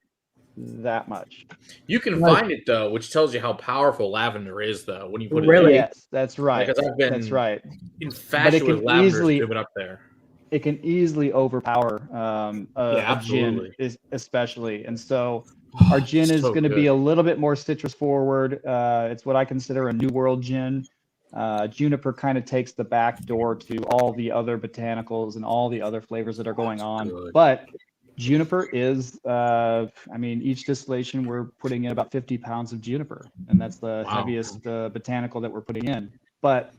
that much. You can Right. find it though, which tells you how powerful lavender is, though, when you put it Really? Yes, that's right. Because I've been That's right. infatuated with can lavender easily- stupid up there. It can easily overpower a gin, absolutely. especially. And so our gin It's is so going to be good. a little bit more citrus forward. It's what I consider a New World gin. Juniper kind of takes the back door to all the other botanicals and all the other flavors that are going on. good. But juniper is, each distillation we're putting in about 50 pounds of juniper, and that's the Wow. heaviest botanical that we're putting in. But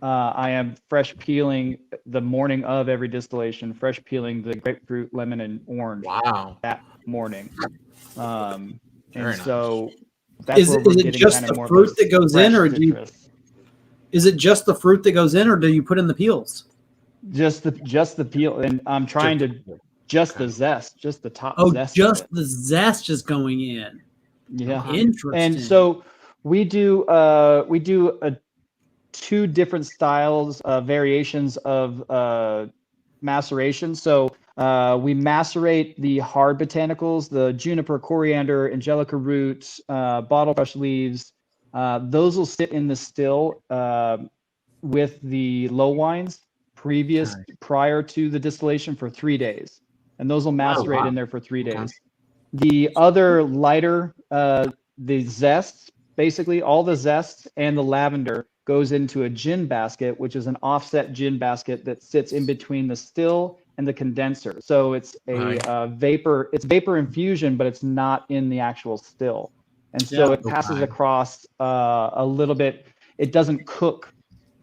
I am fresh peeling the morning of every distillation, fresh peeling the grapefruit, lemon, and orange Wow. that morning. And Very nice. so that's Is where it we're is it getting just kind the of more of fruit those that goes in, fresh or do you? citrus. Is it just the fruit that goes in, or do you put in the peels? Just the peel, and I'm trying to Okay. the zest, just the top Oh, zest. just of it. the zest is going in. Yeah. Interesting. And so we do two different styles, variations of maceration. So we macerate the hard botanicals, the juniper, coriander, angelica roots, bottle brush leaves. Those will sit in the still with the low wines prior to the distillation for 3 days. And those will macerate in there for 3 Okay. days. The other lighter, the zest, basically all the zest and the lavender goes into a gin basket, which is an offset gin basket that sits in between the still and the condenser. So it's a vapor, it's vapor infusion, but it's not in the actual still. And so it passes across a little bit. It doesn't cook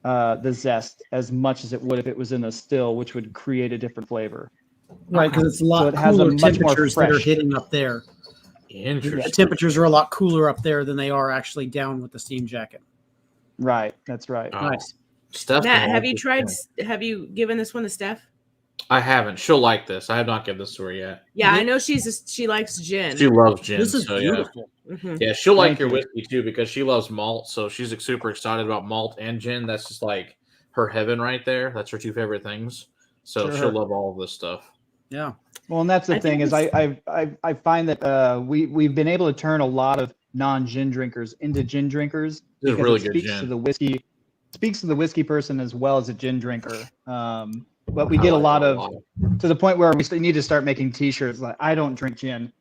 the zest as much as it would if it was in a still, which would create a different flavor. Right, because it's a lot it has a cooler much more temperatures that are fresh- hitting up there. Interesting. The temperatures are a lot cooler up there than they are actually down with the steam jacket. Right, that's right. Oh. Nice. Steph, Matt, have you given this one to Steph? I haven't. She'll like this. I have not given this to her yet. Yeah, I know she likes gin. She loves gin. This is so, beautiful. Mhm. Yeah, she'll like Thank your you. whiskey too because she loves malt. So she's super excited about malt and gin. That's just like her heaven right there. That's her two favorite things. So Sure. she'll love all of this stuff. Yeah. Well, and that's the I thing think is I find that we've been able to turn a lot of non-gin drinkers into gin drinkers This is because really it good speaks gin. to the whiskey person as well as a gin drinker. But we get a lot of to the point where we need to start making T-shirts like I don't drink gin.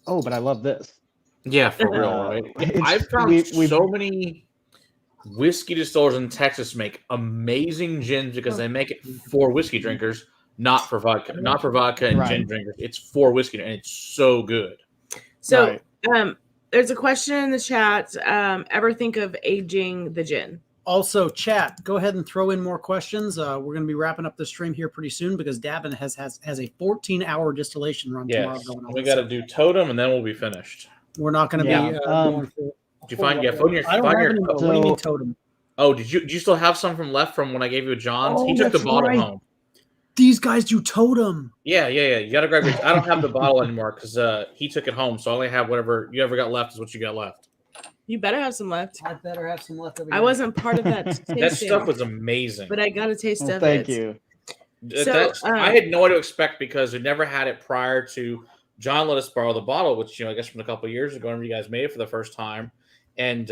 Oh, but I love this. Yeah, for real, right? it's- I've found we've- so many whiskey distillers in Texas make amazing gins because they make it for whiskey drinkers, not for vodka and Right. gin drinkers. It's for whiskey, and it's so good. So, Right. there's a question in the chat. Ever think of aging the gin? Also, chat, go ahead and throw in more questions. We're going to be wrapping up the stream here pretty soon because Davin has a 14-hour distillation run tomorrow Yes, going on. we got to do Totem, and then we'll be finished. We're not going to Yeah, be going for. Did you find your phone? I don't have any more. What do you mean Totem? Oh, did you still have some from left from when I gave you a John's? He took the that's bottle right. home. These guys do Totem. Yeah. You got to grab your. I don't have the bottle anymore because he took it home. So I only have whatever you ever got left is what you got left. You better have some left. I better have some left over I wasn't part of that tasting, That stuff was amazing. but I got a taste Well, of thank it. you. So, I had no idea what to expect because we never had it prior to John let us borrow the bottle, which I guess from a couple of years ago, when you guys made it for the first time, and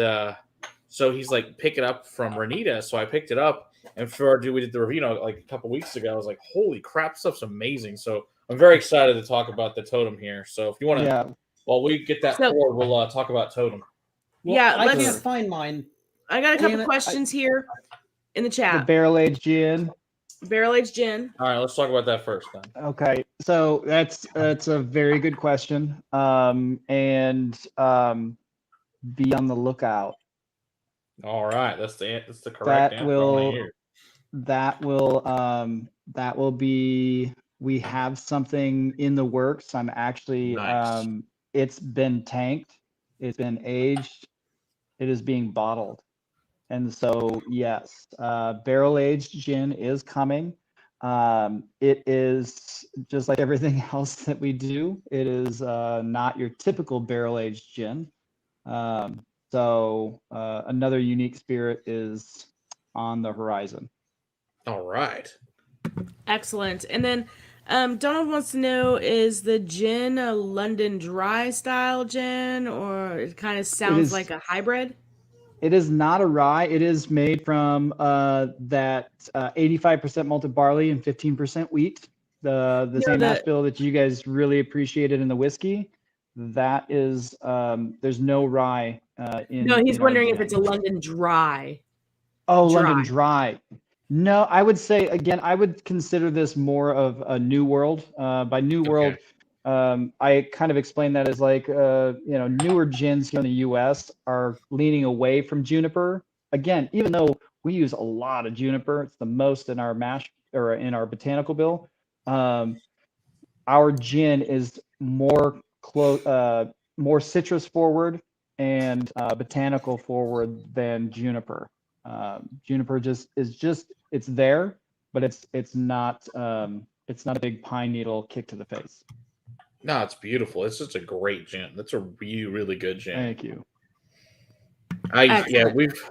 so he's like, pick it up from Renita. So I picked it up, and we did the review, like a couple weeks ago. I was like, holy crap, stuff's amazing. So I'm very excited to talk about the Totem here. So if you want to, while we get that poured, we'll talk about Totem. Well, Yeah, I let's- can't find mine. I got a couple Damn it, questions here in the The chat. barrel aged gin. Barrel aged gin. All right, let's talk about that first then. Okay, so that's a very good question, and be on the lookout. All right, that's the correct answer. I wanna hear. That will be. We have something in the works. I'm actually. Nice. It's been tanked. It's been aged. It is being bottled, and so yes, barrel aged gin is coming. It is just like everything else that we do. It is not your typical barrel-aged gin. So another unique spirit is on the horizon. All right. Excellent. And then Donald wants to know, is the gin a London dry style gin, or it kind of sounds like a hybrid? It is not a rye. It is made from that 85% malted barley and 15% wheat. The same mash bill that you guys really appreciated in the whiskey. That is, there's no rye in. No, he's in wondering if it's a London dry. Oh, London dry. No, I would say, again, I would consider this more of a new world. By new world, I kind of explain that as like, newer gins here in the U.S. are leaning away from juniper. Again, even though we use a lot of juniper, it's the most in our mash or in our botanical bill. Our gin is more more citrus forward and botanical forward than juniper. Juniper it's there, but it's not a big pine needle kick to the face. No, it's beautiful. It's just a great gin. That's a really, really good gin. Thank you. We've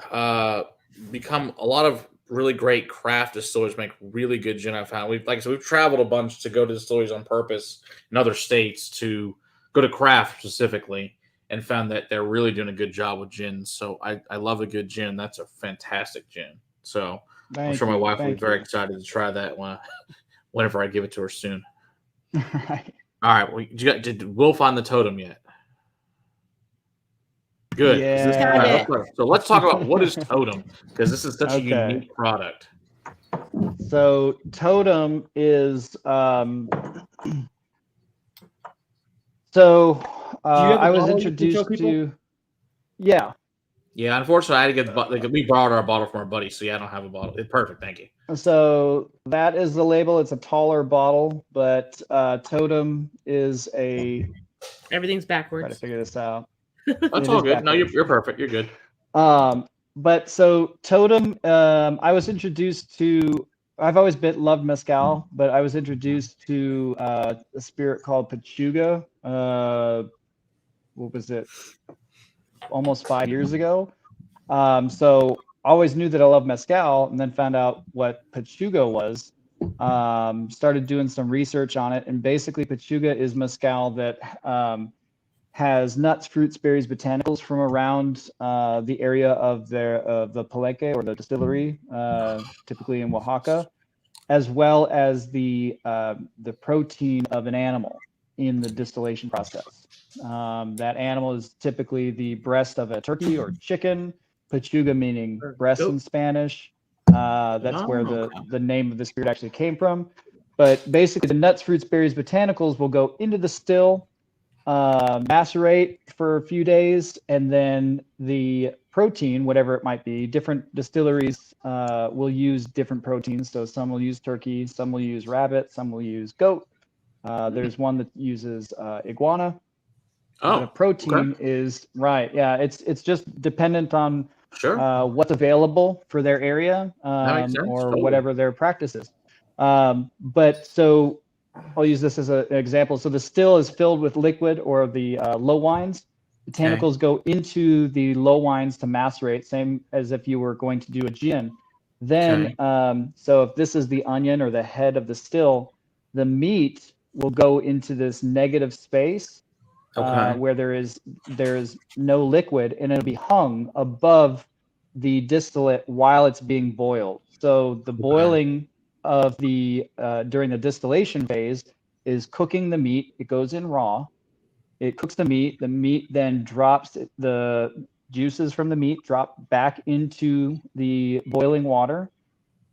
become a lot of really great craft distillers make really good gin. I found we've traveled a bunch to go to distilleries on purpose in other states to go to craft specifically, and found that they're really doing a good job with gin. So I love a good gin. That's a fantastic gin. So I'm sure my wife will be very excited to try that whenever I give it to her soon. All right. Well, did Will find the totem yet? Good. Yeah. So let's talk about what is Totem, because this is such a unique product. So Totem is I was introduced to. Yeah. Yeah, unfortunately, I had to get we borrowed our bottle from our buddy, so I don't have a bottle. It's perfect, thank you. So that is the label. It's a taller bottle, but Totem is a. Everything's backwards. Try to figure this out. That's all good. Backwards. No, you're perfect. You're good. But so Totem, I was introduced to. I've always loved mezcal, but I was introduced to a spirit called Pechuga. What was it? Almost 5 years ago. So I always knew that I loved mezcal, and then found out what Pechuga was. Started doing some research on it, and basically Pechuga is mezcal that has nuts, fruits, berries, botanicals from around the area of the Palenque or the distillery, typically in Oaxaca, as well as the protein of an animal in the distillation process. That animal is typically the breast of a turkey or chicken. Pechuga meaning breast in Spanish. That's where the name of the spirit actually came from. But basically, the nuts, fruits, berries, botanicals will go into the still, macerate for a few days, and then the protein, whatever it might be, different distilleries will use different proteins. So some will use turkey, some will use rabbit, some will use goat. There's one that uses iguana. The protein is right. Yeah, it's just dependent on what's available for their area or whatever their practice is. But so I'll use this as an example. So the still is filled with liquid or the low wines. Botanicals go into the low wines to macerate, same as if you were going to do a gin. Then, so if this is the onion or the head of the still, the meat will go into this negative space where there is no liquid, and it'll be hung above the distillate while it's being boiled. So the boiling of the during the distillation phase is cooking the meat. It goes in raw. It cooks the meat. The meat then drops the juices from the meat drop back into the boiling water.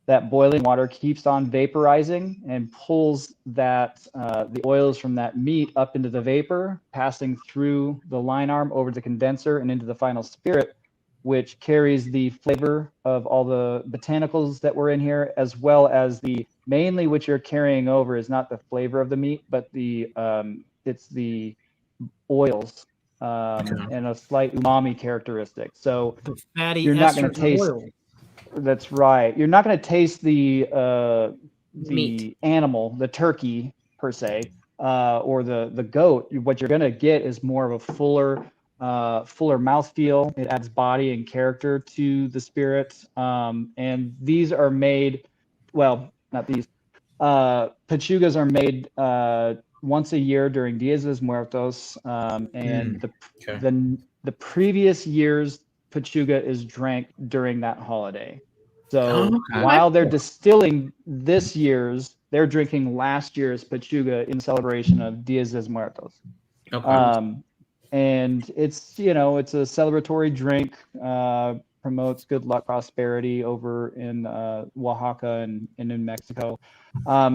That boiling water keeps on vaporizing and pulls that the oils from that meat up into the vapor, passing through the line arm over the condenser and into the final spirit, which carries the flavor of all the botanicals that were in here, as well as mainly what you're carrying over is not the flavor of the meat, but it's the oils and a slight umami characteristic. So fatty you're not going to taste. Oil. That's right. You're not going to taste the Meat. animal, the turkey per se, or the goat, what you're going to get is more of a fuller mouthfeel. It adds body and character to the spirit. And these are made, well, not these. Pechugas are made once a year during Dias de Muertos, and the previous year's Pechuga is drank during that holiday. So while they're distilling this year's, they're drinking last year's Pechuga in celebration of Dias de Muertos. Okay. And it's, it's a celebratory drink, promotes good luck, prosperity over in Oaxaca and in Mexico.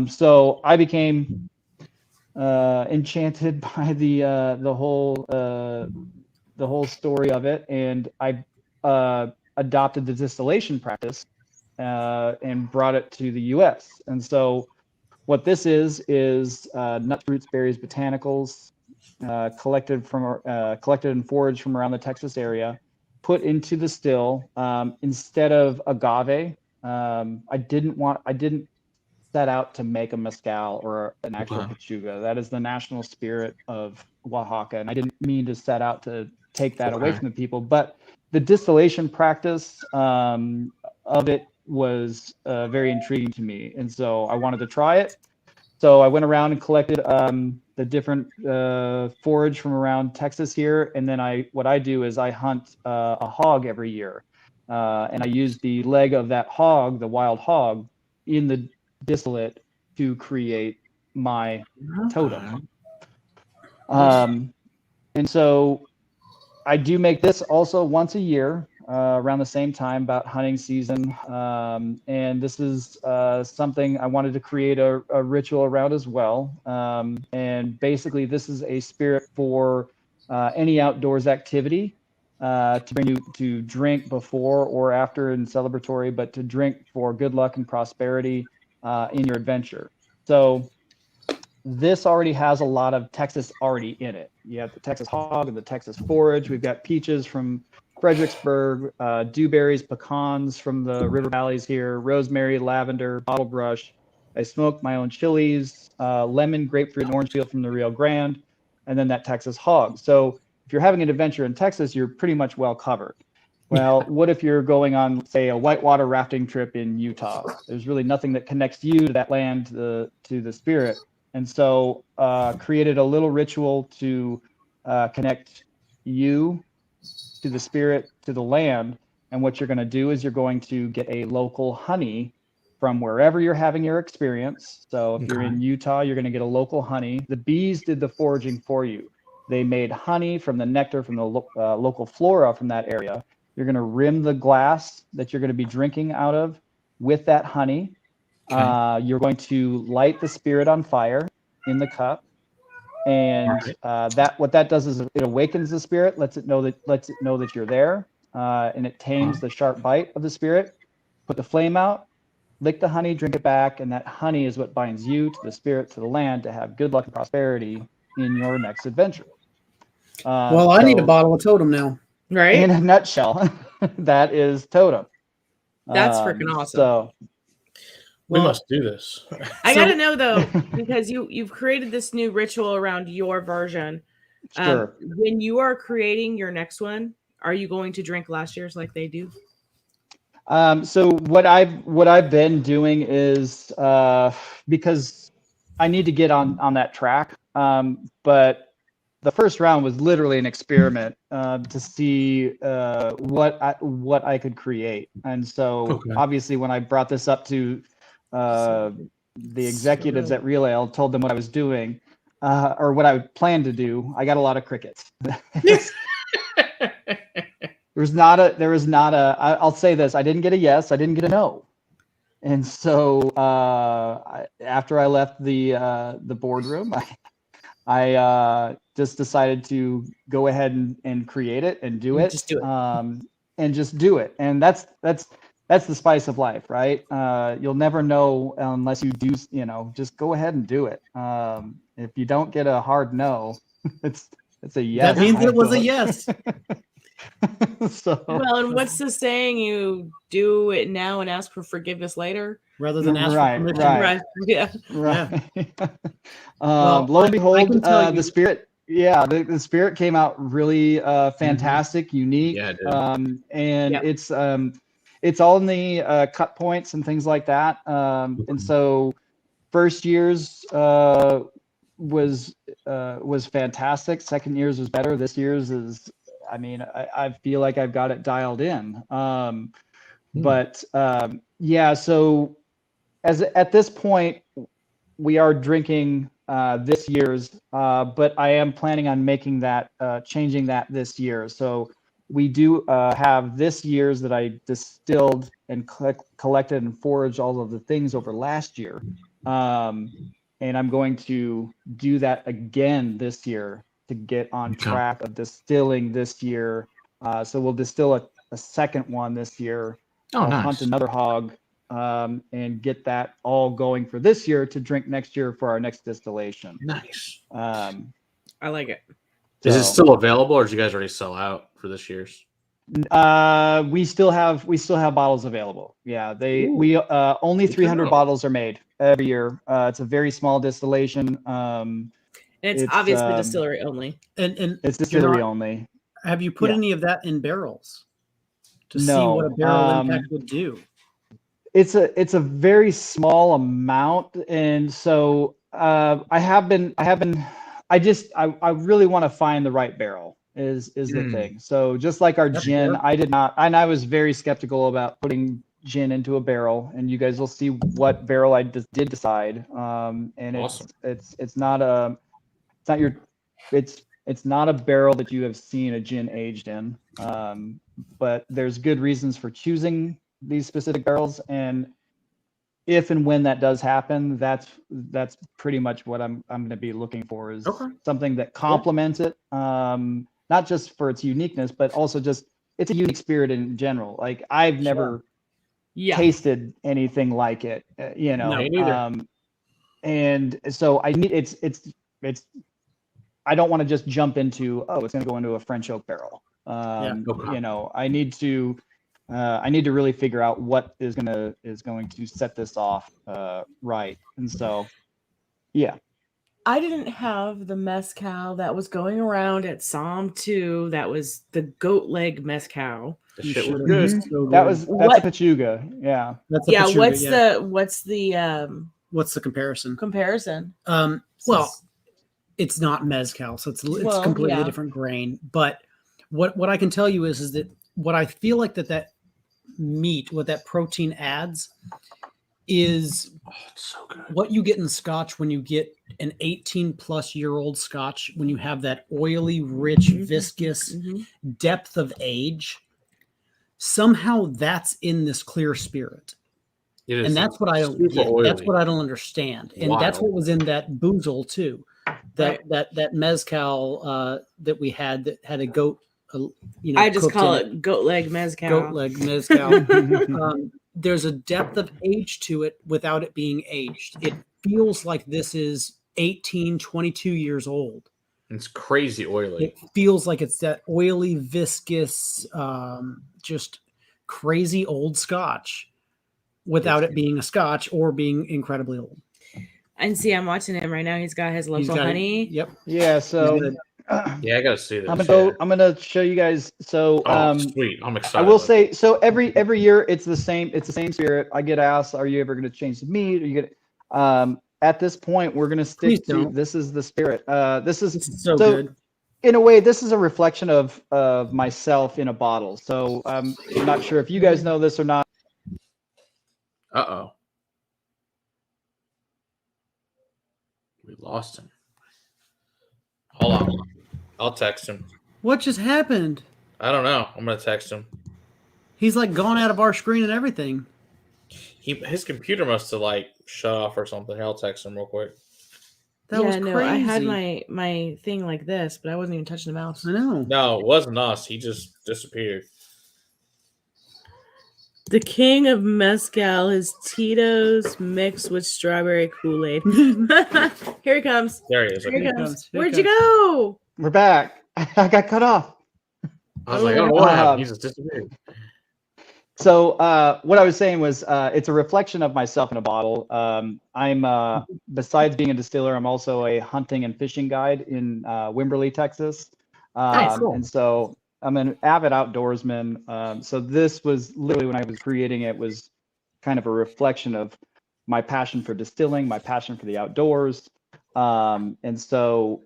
So I became enchanted by the whole story of it, and I adopted the distillation practice and brought it to the U.S. And so what this is nuts, roots, berries, botanicals, collected and foraged from around the Texas area, put into the still. Instead of agave, I didn't set out to make a mezcal or an actual Pechuga. That is the national spirit of Oaxaca, and I didn't mean to set out to take that away from the people. But the distillation practice of it was very intriguing to me, and so I wanted to try it. So I went around and collected the different forage from around Texas here, and then what I do is I hunt a hog every year, and I use the leg of that hog, the wild hog, in the distillate to create my totem. And so I do make this also once a year, around the same time, about hunting season. And this is something I wanted to create a ritual around as well. And basically, this is a spirit for any outdoors activity, to bring you to drink before or after in celebratory, but to drink for good luck and prosperity in your adventure. So this already has a lot of Texas already in it. You have the Texas hog and the Texas forage. We've got peaches from Fredericksburg, dewberries, pecans from the river valleys here, rosemary, lavender, bottle brush. I smoked my own chilies, lemon, grapefruit, and orange peel from the Rio Grande, and then that Texas hog. So if you're having an adventure in Texas, you're pretty much well covered. Well, what if you're going on, say, a whitewater rafting trip in Utah? There's really nothing that connects you to that land, to the spirit. And so created a little ritual to connect you to the spirit, to the land. And what you're going to do is you're going to get a local honey from wherever you're having your experience. So if you're in Utah, you're going to get a local honey. The bees did the foraging for you. They made honey from the nectar from the local flora from that area. You're going to rim the glass that you're going to be drinking out of with that honey. You're going to light the spirit on fire in the cup, and what that does is it awakens the spirit, lets it know that you're there, and it tames the sharp bite of the spirit. Put the flame out, lick the honey, drink it back, and that honey is what binds you to the spirit, to the land, to have good luck and prosperity in your next adventure. Well, I need a bottle of Totem now. Right? In a nutshell, that is Totem. That's freaking awesome. So we must do this. I gotta know though, because you've created this new ritual around your version. Sure. When you are creating your next one, are you going to drink last year's like they do? So what I've been doing is because I need to get on that track. But the first round was literally an experiment to see what I could create. And so obviously when I brought this up to the executives at Real Ale, told them what I was doing or what I planned to do, I got a lot of crickets. I'll say this, I didn't get a yes, I didn't get a no. And so after I left the boardroom, I just decided to go ahead and create it and do it. Just do it. And just do it. And that's the spice of life, right? You'll never know unless you do, just go ahead and do it. If you don't get a hard no, it's a yes. That means it was a yes. So Well, and what's the saying? You do it now and ask for forgiveness later. Rather than ask Right, for permission. right. Yeah. right. Well, Lo and I behold, can tell the you- spirit. Yeah, the spirit came out really fantastic, unique. Yeah, it did. And Yep. it's all in the cut points and things like that. And so first year's was fantastic. Second year's was better. This year's is, I mean, I feel like I've got it dialed in. But yeah, so at this point, we are drinking this year's, but I am planning on making that, changing that this year. So we do have this year's that I distilled and collected and foraged all of the things over last year. And I'm going to do that again this year to get on track of distilling this year. So we'll distill a second one this year. Oh, I'll nice. hunt another hog and get that all going for this year to drink next year for our next distillation. Nice. I like it. Is it still available, or did you guys already sell out for this year's? We still have bottles available. Yeah, we only 300 bottles are made every year. It's a very small distillation. And it's obviously distillery only. And it's distillery only. have you put any of that in barrels to see No, what a barrel impact would do? It's a very small amount, and so I really want to find the right barrel is the thing. So just like our gin, fair. I did not, and I was very skeptical about putting gin into a barrel, and you guys will see what barrel I just did decide. And Awesome. it's not a barrel that you have seen a gin aged in. But there's good reasons for choosing these specific barrels, and if and when that does happen, that's pretty much what I'm going to be looking for, is something that complements it, not just for its uniqueness, but also just it's a unique spirit in general. Like I've never tasted anything like it, you know. No, me neither. And so I need it's I don't want to just jump into it's going to go into a French oak barrel. You know, I need to really figure out what is going to set this off right. And so, yeah. I didn't have the mezcal that was going around at Psalm 2. That was the goat leg mezcal. The shit was good. So That's good. a Pechuga. Yeah. That's a Yeah. Pechuga, What's the what's the comparison? Well, It's not mezcal, so it's completely different grain. But what I can tell you is that what I feel like that meat, what that protein adds, is it's so good. What you get in Scotch when you get an 18-plus-year-old Scotch, when you have that oily, rich, viscous depth of age. Somehow that's in this clear spirit. And that's what I don't get. That's what I don't understand. And that's what was in that boozle too. That mezcal that we had that had a goat. I just call it goat leg mezcal. Goat leg mezcal. There's a depth of age to it without it being aged. It feels like this is 18, 22 years old. It's crazy oily. It feels like it's that oily, viscous, just crazy old Scotch without it being a Scotch or being incredibly old. And see, I'm watching him right now. He's got his local honey. Yep. Yeah. So yeah, I gotta see this. I'm gonna show you guys. So sweet. I'm excited. I will say, so every year it's the same spirit. I get asked, are you ever gonna change the meat? Or you get at this point we're gonna stick to this is the spirit. This is so good. In a way, this is a reflection of myself in a bottle. So I'm not sure if you guys know this or not. We lost him. Hold on. I'll text him. What just happened? I don't know. I'm gonna text him. He's like gone out of our screen and everything. His computer must have like shut off or something. Here, I'll text him real quick. That was crazy. I had my thing like this, but I wasn't even touching the mouse. I know. No, it wasn't us. He just disappeared. The king of mezcal is Tito's mixed with strawberry Kool-Aid. Here he comes. There he is. Here he comes. Where'd you go? We're back. I got cut off. I was like, I don't know what happened. He just disappeared. So what I was saying was it's a reflection of myself in a bottle. I'm besides being a distiller, I'm also a hunting and fishing guide in Wimberley, Texas. Cool. And so I'm an avid outdoorsman. So this was literally when I was creating it was kind of a reflection of my passion for distilling, my passion for the outdoors. And so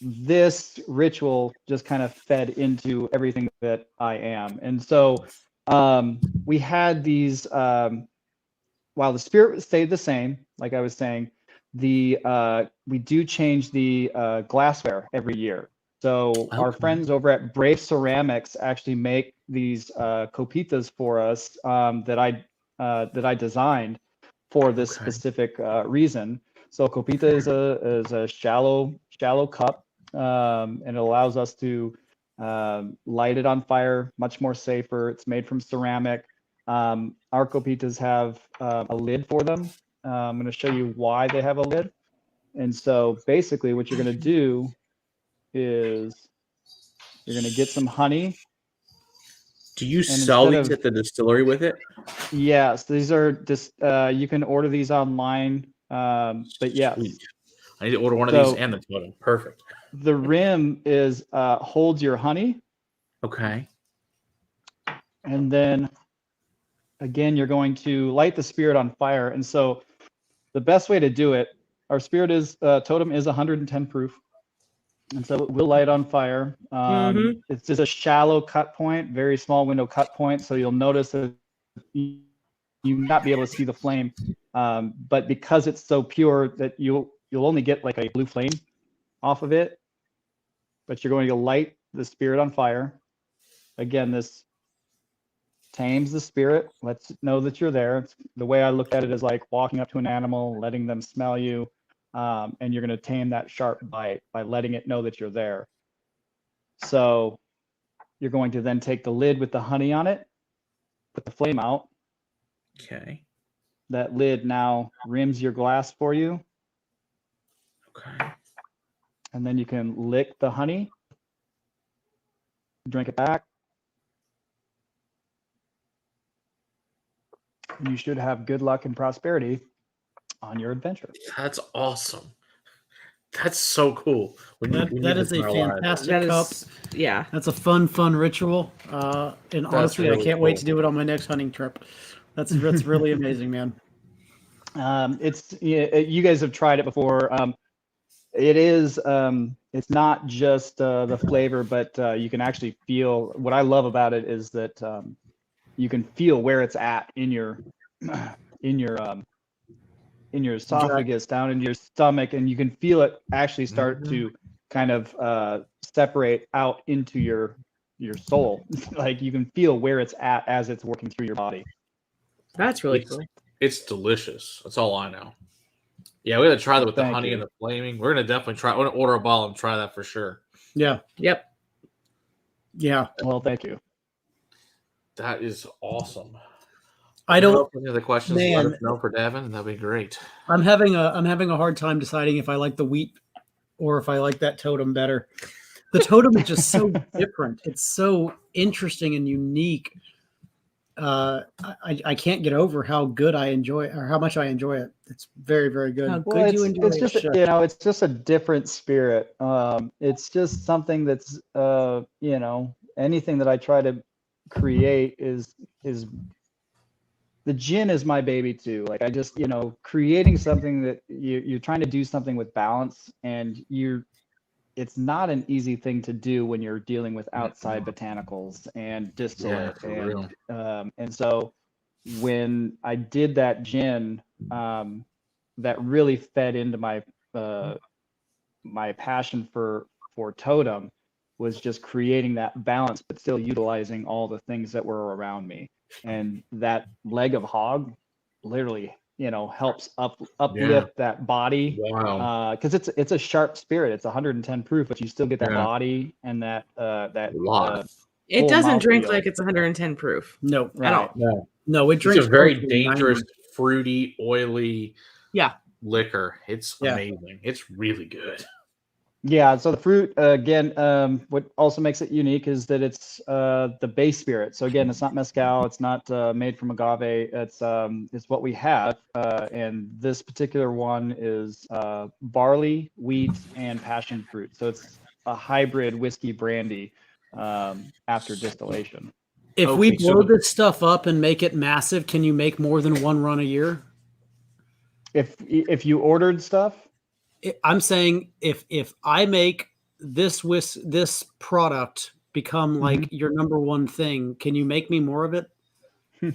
this ritual just kind of fed into everything that I am. And so we had these, while the spirit stayed the same, like I was saying, we do change the glassware every year. So our friends over at Brave Ceramics actually make these copitas for us that I designed for this specific reason. So copita is a shallow cup, and it allows us to light it on fire much more safer. It's made from ceramic. Our copitas have a lid for them. I'm going to show you why they have a lid. And so basically what you're going to do is you're going to get some honey. Do you sell these at the distillery with it? Yes, these are just you can order these online. But yes, Sweet. I need to order one of these and the totem. Perfect. The rim is holds your honey. Okay. And then again, you're going to light the spirit on fire. And so the best way to do it, our spirit is totem is 110 proof. And so it will light on fire. It's just a shallow cut point, very small window cut point. So you'll notice that you not be able to see the flame. But because it's so pure that you'll only get like a blue flame off of it. But you're going to light the spirit on fire. Again, this tames the spirit, lets it know that you're there. The way I look at it is like walking up to an animal, letting them smell you, and you're going to tame that sharp bite by letting it know that you're there. So you're going to then take the lid with the honey on it, put the flame out. Okay. That lid now rims your glass for you. Okay. And then you can lick the honey, drink it back. And you should have good luck and prosperity on your adventure. That's awesome. That's so cool. That is a fantastic cup. Yeah. That's a fun ritual. And honestly, really I can't wait to do it on my next hunting trip. That's really amazing, man. You guys have tried it before. It is it's not just the flavor, but you can actually feel. What I love about it is that you can feel where it's at in your esophagus, down into your stomach, and you can feel it actually start to kind of separate out into your soul. Like you can feel where it's at as it's working through your body. That's really cool. It's delicious. That's all I know. Yeah, we got to try that with the honey and the flaming. We're going to definitely try. We're going to order a bottle and try that for sure. Yeah. Yep. Yeah. Well, thank you. That is awesome. I don't know if any other questions. Let us know for Davin. That'd be great. I'm having a hard time deciding if I like the wheat or if I like that totem better. The totem is just so different. It's so interesting and unique. I can't get over how good I enjoy or how much I enjoy it. It's very, very good. How good you enjoy it. Just, it's just a different spirit. It's just something that's, anything that I try to create is the gin is my baby too. Like I just, creating something that you're trying to do something with balance, and it's not an easy thing to do when you're dealing with outside botanicals and distillate. And so when I did that gin, that really fed into my my passion for Totum, was just creating that balance, but still utilizing all the things that were around me. And that leg of hog literally, helps uplift that body. Wow. Because it's a sharp spirit. It's 110 proof, but you still get that body and that it doesn't drink like it's 110 proof. No, at all. No, it drinks a very dangerous, fruity, oily liquor. It's amazing. It's really good. Yeah, so the fruit again, what also makes it unique is that it's the base spirit. So again, it's not mezcal, it's not made from agave. It's what we have, and this particular one is barley, wheat, and passion fruit. So it's a hybrid whiskey brandy after distillation. If Okay, we so blow this stuff up and make it massive, can you make more than one run a year? If you ordered stuff. I'm saying if I make this product become like your number one thing, can you make me more of it? Yeah,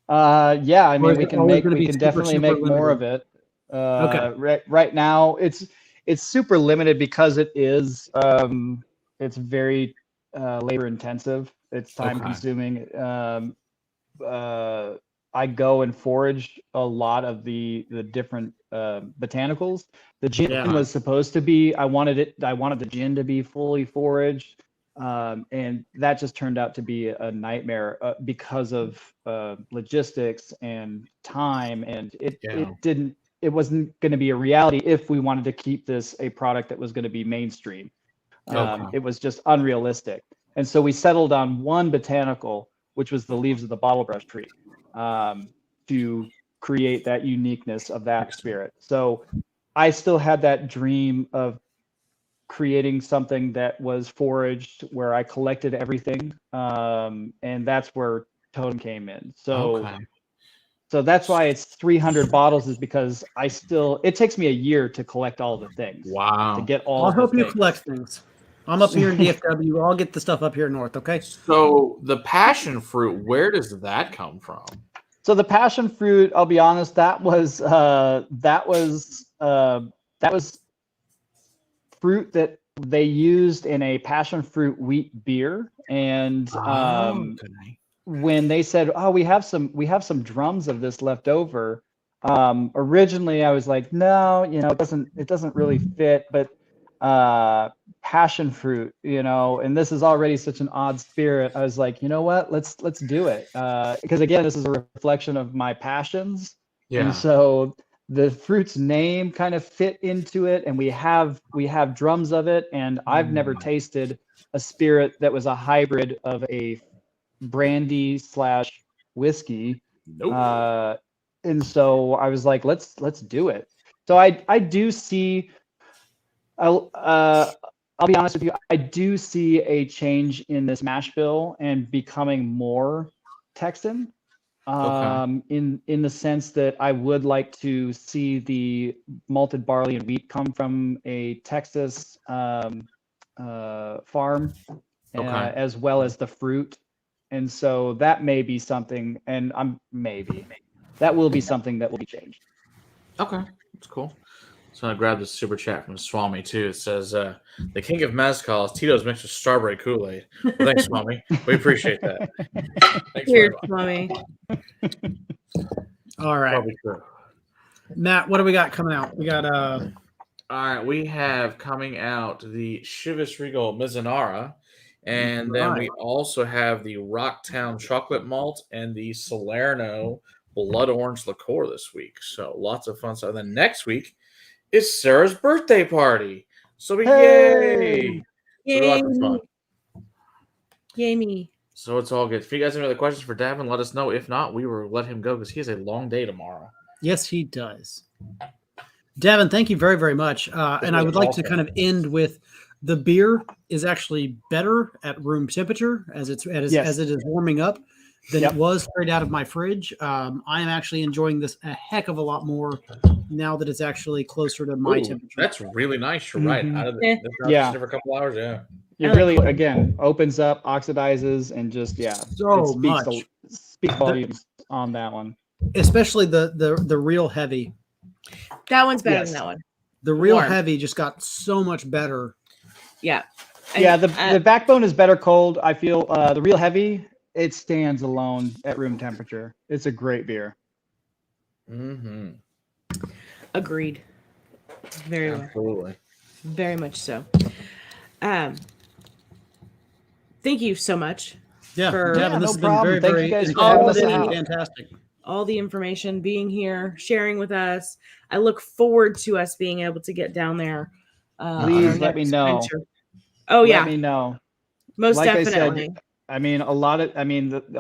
I Or mean, is we it can always make gonna we be can super, definitely super make more of limited? it. Okay. Right now, it's super limited because it is it's very labor intensive. It's time Okay. consuming. I go and forage a lot of the different botanicals. The gin Yeah. was supposed to be. I wanted the gin to be fully foraged, and that just turned out to be a nightmare because of logistics and time, and it wasn't going to be a reality if we wanted to keep this a product that was going to be mainstream. It was just unrealistic, and so we settled on one botanical, which was the leaves of the bottlebrush tree, to create that uniqueness of that spirit. So I still had that dream of creating something that was foraged, where I collected everything, and that's where Totem came in. So that's why it's 300 bottles, is because it takes me a year to collect all the things. Wow. To get all I'll help the you things. collect things. I'm up here in DFW. I'll get the stuff up here north, okay? So the passion fruit, where does that come from? So the passion fruit, I'll be honest, that was fruit that they used in a passion fruit wheat beer, and when they said, "Oh, we have some drums of this left over," originally I was like, "No, it doesn't really fit." But passion fruit, and this is already such an odd spirit. I was like, you know what? Let's do it, because again, this is a reflection of my passions, and so the fruit's name kind of fit into it, and we have drums of it, and I've never tasted a spirit that was a hybrid of a brandy / whiskey. Nope. And so I was like, let's do it. So I do see, I'll be honest with you, I do see a change in this mash bill and becoming more Texan, in the sense that I would like to see the malted barley and wheat come from a Texas farm, as well as the fruit. And so that may be something, and that will be something that will be changed. Okay, that's cool. So I'm gonna grab this super chat from Swami too. It says the king of mezcal is Tito's mixed with strawberry Kool-Aid. Well, thanks, Swami. We appreciate that. Thanks Cheers, very much. Swami. All right. Probably true. Matt, what do we got coming out? We got All right, we have coming out the Chivas Regal Mizunara, and then we also have the Rocktown Chocolate Malt and the Salerno Blood Orange Liqueur this week. So lots of fun stuff. And then next week is Sarah's birthday party. So yay! Yay! So lots of fun. Yay me. So it's all good. If you guys have any other questions for Davin, let us know. If not, we will let him go because he has a long day tomorrow. Yes, he does. Davin, thank you very, very much. And I would like to kind of end with the beer is actually better at room temperature as it is warming up than it was straight out of my fridge. I am actually enjoying this a heck of a lot more now that it's actually closer to my temperature. That's really nice. You're right. Out of the for a couple hours, It really, again, opens up, oxidizes, and just speaks volumes on that one. Especially the real heavy. That one's better than that one. The real heavy just got so much better. Yeah. The backbone is better cold. I feel the real heavy, it stands alone at room temperature. It's a great beer. Mm-hmm. Agreed. Very Absolutely. well. Very much so. Thank you so much. Yeah, Davin, this has problem. been very, Thank you guys very for having us out. fantastic. All the information, being here, sharing with us. I look forward to us being able to get down there Please let me know. Oh yeah, let me know. most Like definitely. I said, I mean, a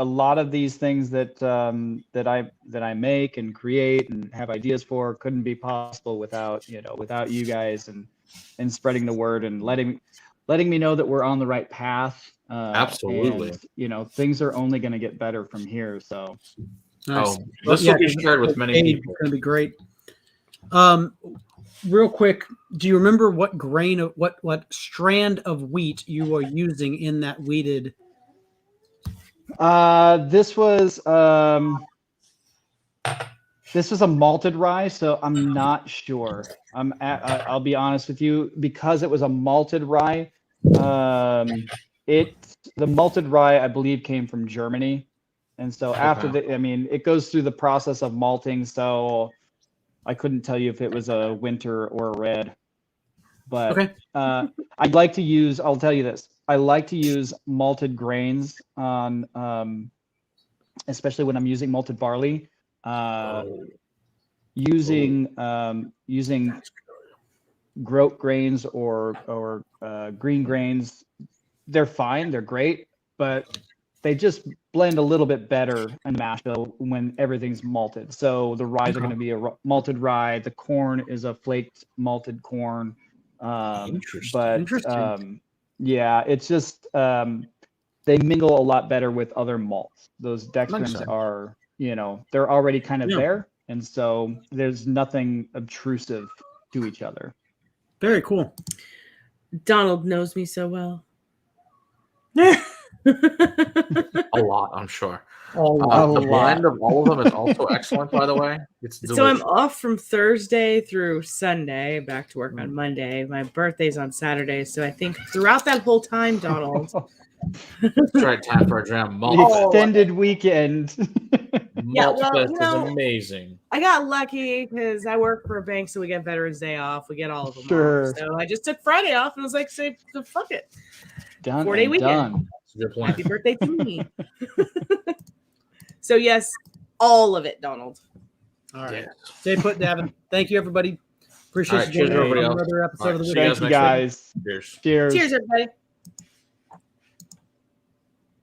lot of these things that I make and create and have ideas for couldn't be possible without you guys and spreading the word and letting me know that we're on the right path. Absolutely. And things are only going to get better from here. So Nice. This will be shared with many people. It's going to be great. Real quick, do you remember what grain of what strand of wheat you were using in that wheated? This was a malted rye, so I'm not sure. I'll be honest with you, because it was a malted rye. The malted rye, I believe, came from Germany, and so after it goes through the process of malting. So I couldn't tell you if it was a winter or a red, but Okay. I'd like to use. I'll tell you this. I like to use malted grains on, especially when I'm using malted barley. Using groat grains or green grains, they're fine. They're great, but they just blend a little bit better in mash bill when everything's malted. So the ryes are going to be a malted rye. The corn is a flaked malted corn. Interesting. Yeah, it's just they mingle a lot better with other malts. Those dextrins are, they're already kind of there, and so there's nothing obtrusive to each other. Very cool. Donald knows me so well. A lot, I'm sure. The blend of all of them is also excellent, by the way. It's delicious. So I'm off from Thursday through Sunday, back to work on Monday. My birthday's on Saturday, so I think throughout that whole time, Donald. That's right, time for a jam. The extended weekend. Malt is amazing. I got lucky because I work for a bank, so we get Veterans Day off. We get all of them Sure. off. So I just took Friday off and was like, say, fuck it. Done. 4-day weekend. Done. Good plan. Happy birthday to me. So yes, all of it, Donald. All right. Stay put, Davin. Thank you, everybody. Appreciate you Cheers, joining everybody us on else. another episode of the See week. you Thank you, guys. Cheers. Cheers. Cheers, everybody.